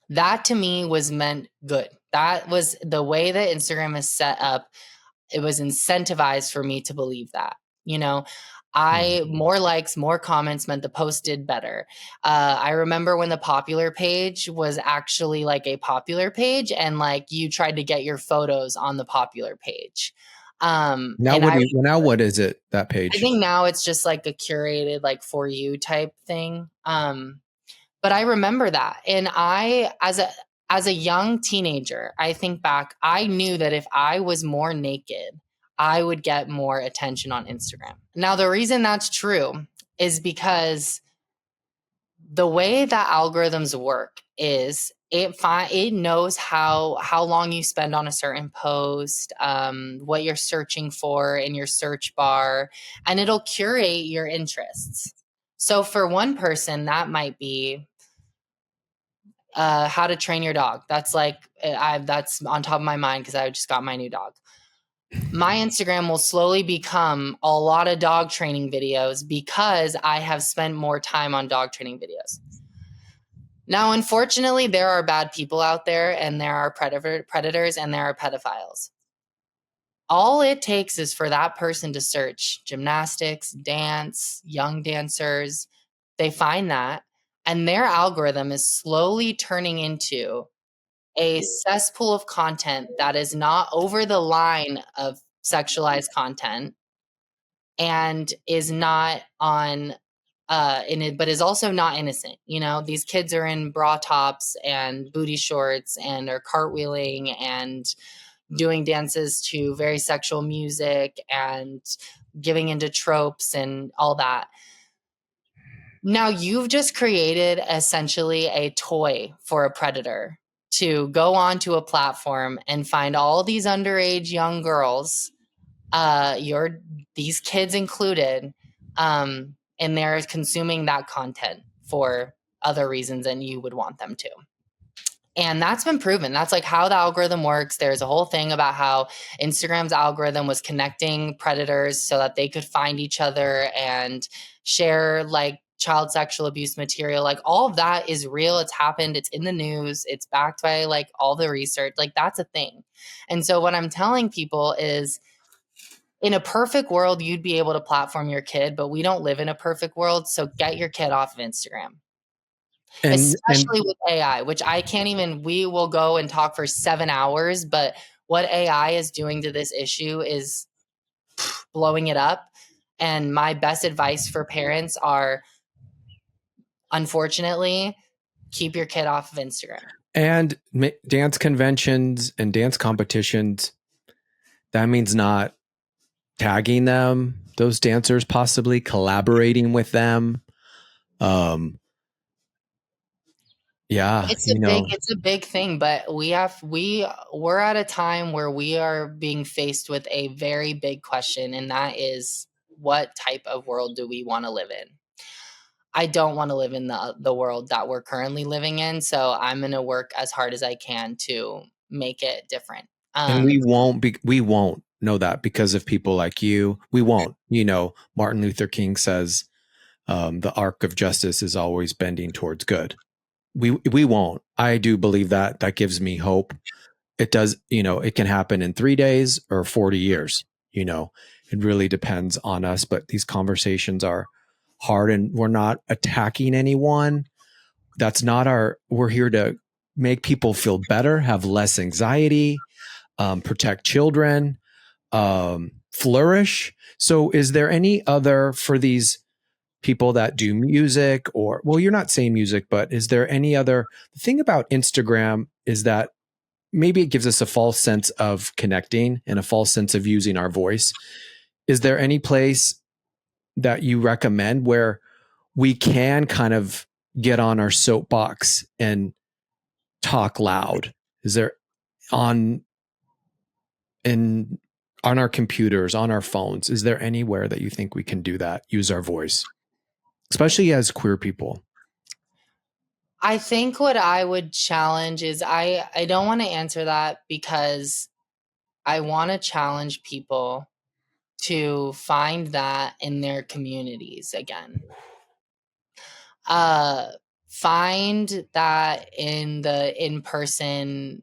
That to me was meant good. That was the way that Instagram is set up. It was incentivized for me to believe that. More likes, more comments meant the post did better. I remember when the popular page was actually like a popular page, and like you tried to get your photos on the popular page. Now, And what is it, that I page? think now it's just like a curated, like for you type thing. But I remember that. And as a young teenager, I think back, I knew that if I was more naked, I would get more attention on Instagram. Now, the reason that's true is because the way that algorithms work is it knows how long you spend on a certain post, what you're searching for in your search bar, and it'll curate your interests. So for one person, that might be how to train your dog. That's like that's on top of my mind because I just got my new dog. My Instagram will slowly become a lot of dog training videos because I have spent more time on dog training videos. Now, unfortunately, there are bad people out there, and there are predators, and there are pedophiles. All it takes is for that person to search gymnastics, dance, young dancers. They find that, and their algorithm is slowly turning into a cesspool of content that is not over the line of sexualized content and is not on in it, but is also not innocent. You know, these kids are in bra tops and booty shorts and are cartwheeling and doing dances to very sexual music and giving into tropes and all that. Now you've just created essentially a toy for a predator to go onto a platform and find all these underage young girls, your these kids included, and they're consuming that content for other reasons than you would want them to. And that's been proven. That's like how the algorithm works. There's a whole thing about how Instagram's algorithm was connecting predators so that they could find each other and share like child sexual abuse material. Like all of that is real. It's happened. It's in the news. It's backed by like all the research. Like that's a thing. And so what I'm telling people is in a perfect world, you'd be able to platform your kid, but we don't live in a perfect world. So get your kid off of Instagram, And especially with AI, which I can't even, we will go and talk for 7 hours, but what AI is doing to this issue is blowing it up. And my best advice for parents are, unfortunately, keep your kid off of Instagram. and dance conventions and dance competitions, that means not tagging them, those dancers, possibly collaborating with them. Yeah, It's a big thing, but we're at a time where we are being faced with a very big question, and that is, what type of world do we want to live in? I don't want to live in the world that we're currently living in, so I'm going to work as hard as I can to make it different. and we won't know that because of people like you. We won't. Martin Luther King says the arc of justice is always bending towards good. We won't. I do believe that. That gives me hope. It does. It can happen in 3 days or 40 years. It really depends on us. But these conversations are hard, and we're not attacking anyone. That's not we're here to make people feel better, have less anxiety, protect children, flourish. So is there any other, for these people that do music, or, well, you're not saying music, but is there any other? The thing about Instagram is that maybe it gives us a false sense of connecting and a false sense of using our voice. Is there any place that you recommend where we can kind of get on our soapbox and talk loud? Is there on in on our computers, on our phones, is there anywhere that you think we can do that, use our voice, especially as queer people? I think what I would challenge is, I don't want to answer that because I want to challenge people to find that in their communities again. Uh, find that in the in-person,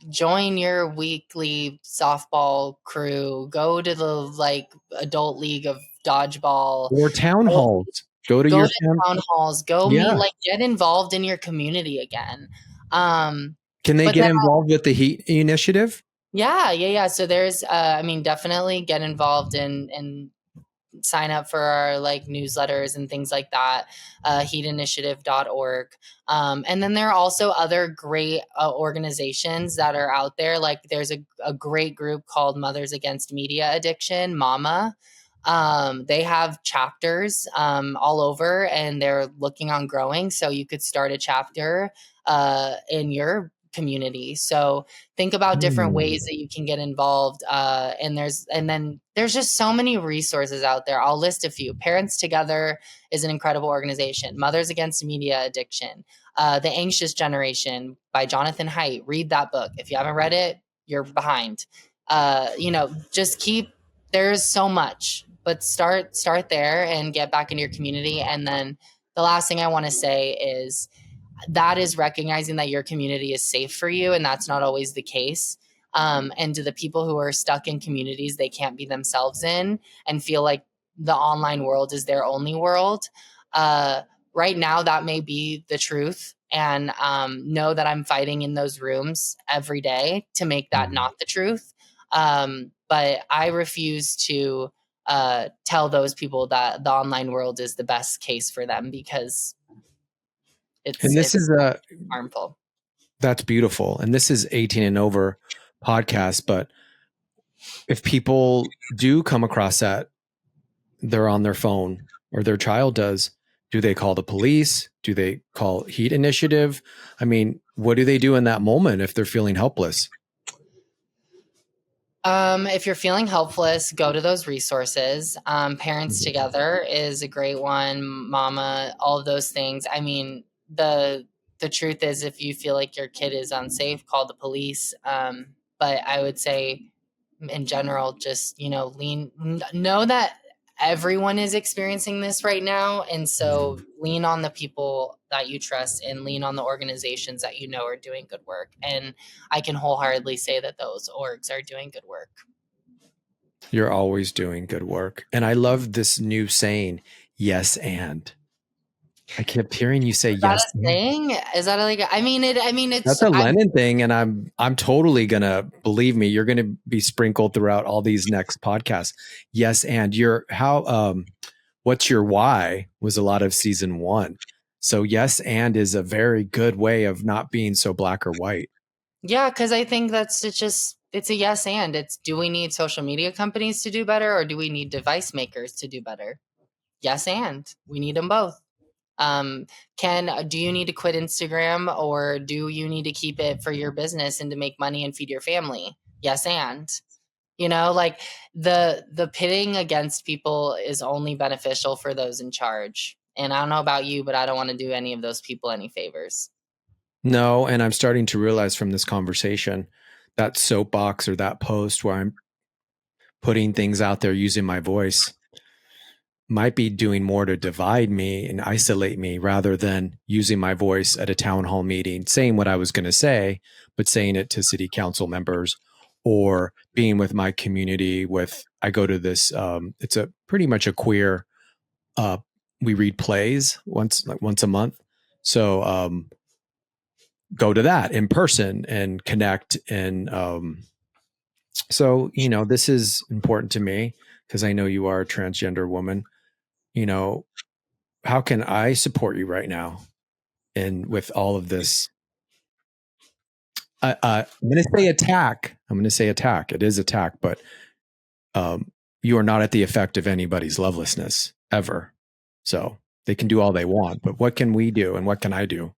join your weekly softball crew, go to the like adult league of dodgeball. Or town Go, halls. Go to go your to town. town halls. Go meet, Yeah. like, get involved in your community again. Can they But get then involved with the heat initiative? yeah. So there's, I mean, definitely get involved in sign up for our like newsletters and things like that, heatinitiative.org. And then there are also other great organizations that are out there. Like there's a great group called Mothers Against Media Addiction, Mama. They have chapters all over, and they're looking on growing. So you could start a chapter in your community. So think about different ways that you can get involved. And then there's just so many resources out there. I'll list a few. Parents Together is an incredible organization. Mothers Against Media Addiction. The Anxious Generation by Jonathan Haidt. Read that book. If you haven't read it, you're behind. Just keep, there's so much, but start there and get back into your community. And then the last thing I want to say is that is recognizing that your community is safe for you, and that's not always the case. And to the people who are stuck in communities they can't be themselves in and feel like the online world is their only world, right now that may be the truth. And know that I'm fighting in those rooms every day to make that not the truth. But I refuse to tell those people that the online world is the best case for them, because And this it's is harmful. that's beautiful. And this is 18 and over podcast. But if people do come across that, they're on their phone or their child does, do they call the police? Do they call Heat Initiative? I mean, what do they do in that moment if they're feeling helpless? If you're feeling helpless, go to those resources. Parents Together is a great one. Mama, all of those things. I mean, the truth is, if you feel like your kid is unsafe, call the police. But I would say, in general, just know that everyone is experiencing this right now, and so lean on the people that you trust and lean on the organizations that you know are doing good work. And I can wholeheartedly say that those orgs are doing good work. You're always doing good work. And I love this new saying, yes and. I kept hearing you say Is that yes. a thing? Is that like, I mean, it's, That's a Lennon thing, and I'm totally gonna believe me. You're gonna be sprinkled throughout all these next podcasts. Yes, and what's your why was a lot of season one. So yes, and is a very good way of not being so black or white. yeah, because I think it's a yes and. It's, do we need social media companies to do better, or do we need device makers to do better? Yes and. We need them both. Do you need to quit Instagram, or do you need to keep it for your business and to make money and feed your family? Yes and. Like the pitting against people is only beneficial for those in charge. And I don't know about you, but I don't want to do any of those people any favors. No, and I'm starting to realize from this conversation that soapbox or that post where I'm putting things out there using my voice might be doing more to divide me and isolate me rather than using my voice at a town hall meeting, saying what I was going to say, but saying it to city council members or being with my community I go to this, it's a pretty much a queer, we read plays once a month. So, go to that in person and connect. And, so, this is important to me because I know you are a transgender woman. How can I support you right now? And with all of this, I'm going to say attack. It is attack, but you are not at the effect of anybody's lovelessness ever. So they can do all they want, but what can we do and what can I do?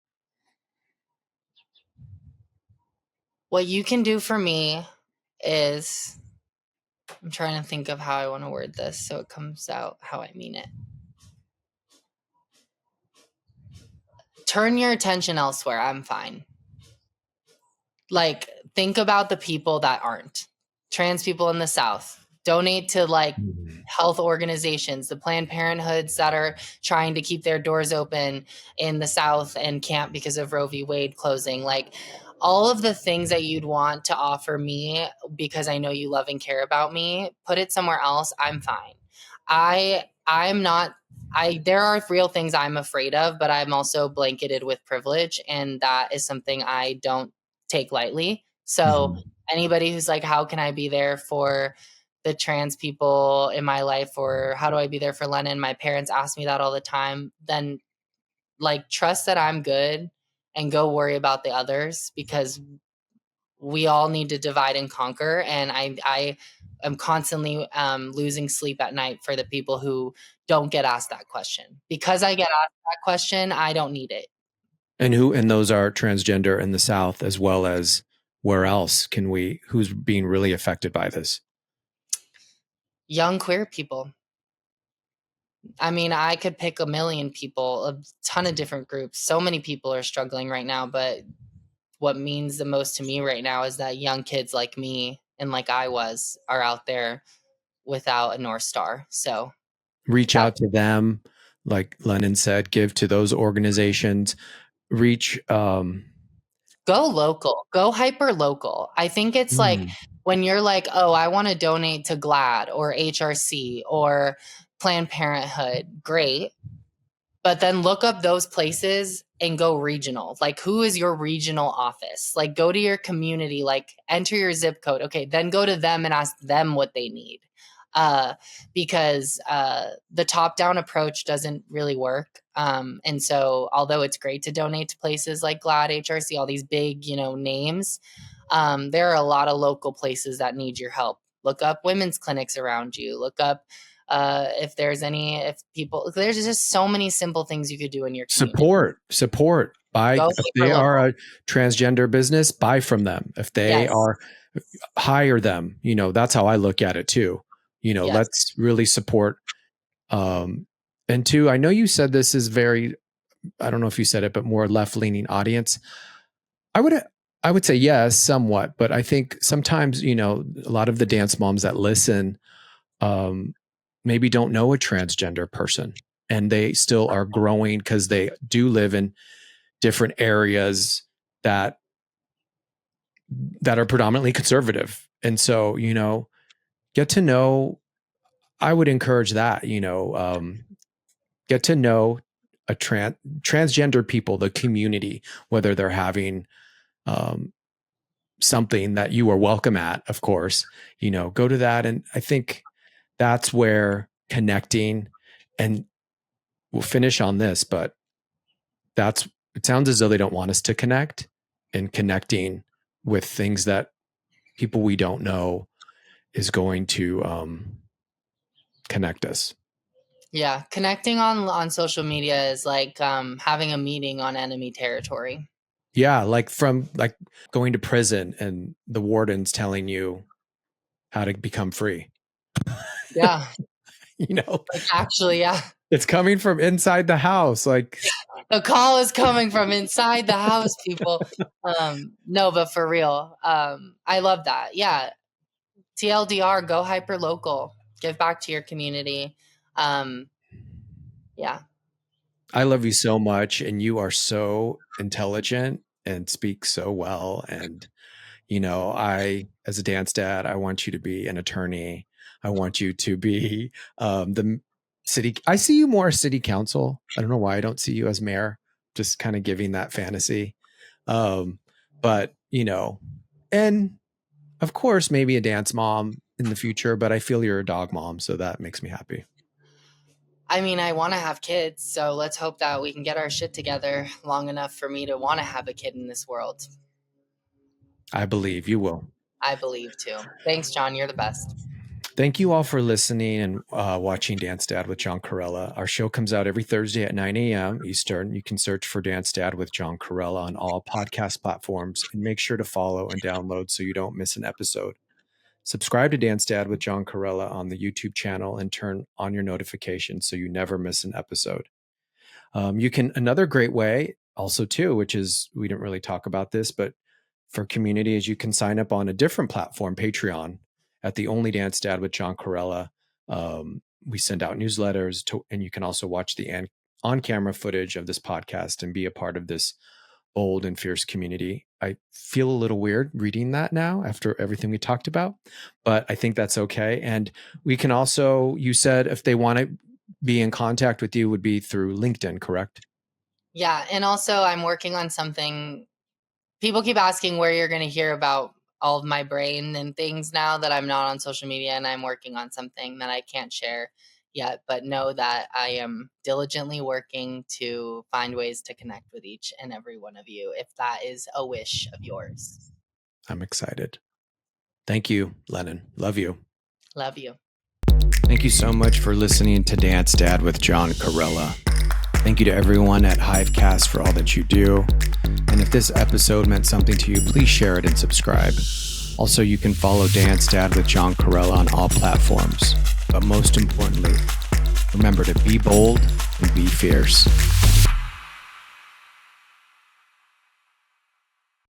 What you can do for me is, I'm trying to think of how I want to word this so it comes out how I mean it. Turn your attention elsewhere. I'm fine. Like, think about the people that aren't. Trans people in the South. Donate to health organizations, the Planned Parenthoods that are trying to keep their doors open in the South and can't because of Roe v. Wade closing. Like, all of the things that you'd want to offer me because I know you love and care about me, put it somewhere else. I'm fine. I'm not there are real things I'm afraid of, but I'm also blanketed with privilege, and that is something I don't take lightly. So anybody who's like, how can I be there for the trans people in my life, or how do I be there for Lennon? My parents ask me that all the time. Then like trust that I'm good and go worry about the others, because we all need to divide and conquer. And I am constantly losing sleep at night for the people who don't get asked that question. Because I get asked that question, I don't need it. And those are transgender in the South, as well as where else can we, who's being really affected by this? Young queer people. I mean, I could pick a million people, a ton of different groups. So many people are struggling right now, but what means the most to me right now is that young kids like me and like I was are out there without a North Star. So Reach that out to them, like Lennon said, give to those organizations, reach go local, go hyper local. I think it's like when you're like, oh, I want to donate to GLAD or HRC or Planned Parenthood, great. But then look up those places and go regional. Like, who is your regional office? Like, go to your community, like, enter your zip code. Okay, then go to them and ask them what they need. Because the top down approach doesn't really work. And so, although it's great to donate to places like GLAD, HRC, all these big, names, there are a lot of local places that need your help. Look up women's clinics around you. Look up if people, there's just so many simple things you could do in your community. Support. Buy Go if for they local. are a transgender business, buy from them. If they Yes. are, hire them. That's how I look at it too. Yes. Let's really support. And two, I know you said this is very, I don't know if you said it, but more left leaning audience. I would say yes, somewhat, but I think sometimes, a lot of the dance moms that listen, maybe don't know a transgender person, and they still are growing because they do live in different areas that are predominantly conservative. And so, get to know, I would encourage that, get to know a transgender people, the community, whether they're having something that you are welcome at, of course, go to that. And I think that's where connecting, and we'll finish on this, but it sounds as though they don't want us to connect, and connecting with things that people we don't know is going to connect us. Yeah. Connecting on social media is like having a meeting on enemy territory. Yeah, like going to prison and the warden's telling you how to become free. Yeah. you know, Like, actually, yeah. it's coming from inside the house. Like, The call is coming from inside the house, people. No, but for real. I love that. Yeah. TLDR, go hyper local. Give back to your community. Yeah. I love you so much, and you are so intelligent and speak so well. And as a dance dad, I want you to be an attorney. I want you to be the city. I see you more as city council. I don't know why I don't see you as mayor. Just kind of giving that fantasy. But and of course, maybe a dance mom in the future. But I feel you're a dog mom, so that makes me happy. I mean, I want to have kids, so let's hope that we can get our shit together long enough for me to want to have a kid in this world. I believe you will. I believe too. Thanks, John. You're the best. Thank you all for listening and watching Dance Dad with John Corella. Our show comes out every Thursday at 9 a.m. Eastern. You can search for Dance Dad with John Corella on all podcast platforms, and make sure to follow and download so you don't miss an episode. Subscribe to Dance Dad with John Corella on the YouTube channel and turn on your notifications so you never miss an episode. You can, another great way also too, which is, we didn't really talk about this, but for community, is you can sign up on a different platform, Patreon, at the Only Dance Dad with John Corella. We send out newsletters and you can also watch the on-camera footage of this podcast and be a part of this bold and fierce community. I feel a little weird reading that now after everything we talked about, but I think that's okay. And we can also, you said if they want to be in contact with you would be through LinkedIn, correct? Yeah. And also, I'm working on something. People keep asking where you're going to hear about all of my brain and things now that I'm not on social media, and I'm working on something that I can't share yet, but know that I am diligently working to find ways to connect with each and every one of you, if that is a wish of yours. I'm excited. Thank you, Lennon. Love you. Love you. Thank you so much for listening to Dance Dad with John Corella. Thank you to everyone at Hivecast for all that you do. And if this episode meant something to you, please share it and subscribe. Also, you can follow Dance Dad with John Corella on all platforms. But most importantly, remember to be bold and be fierce.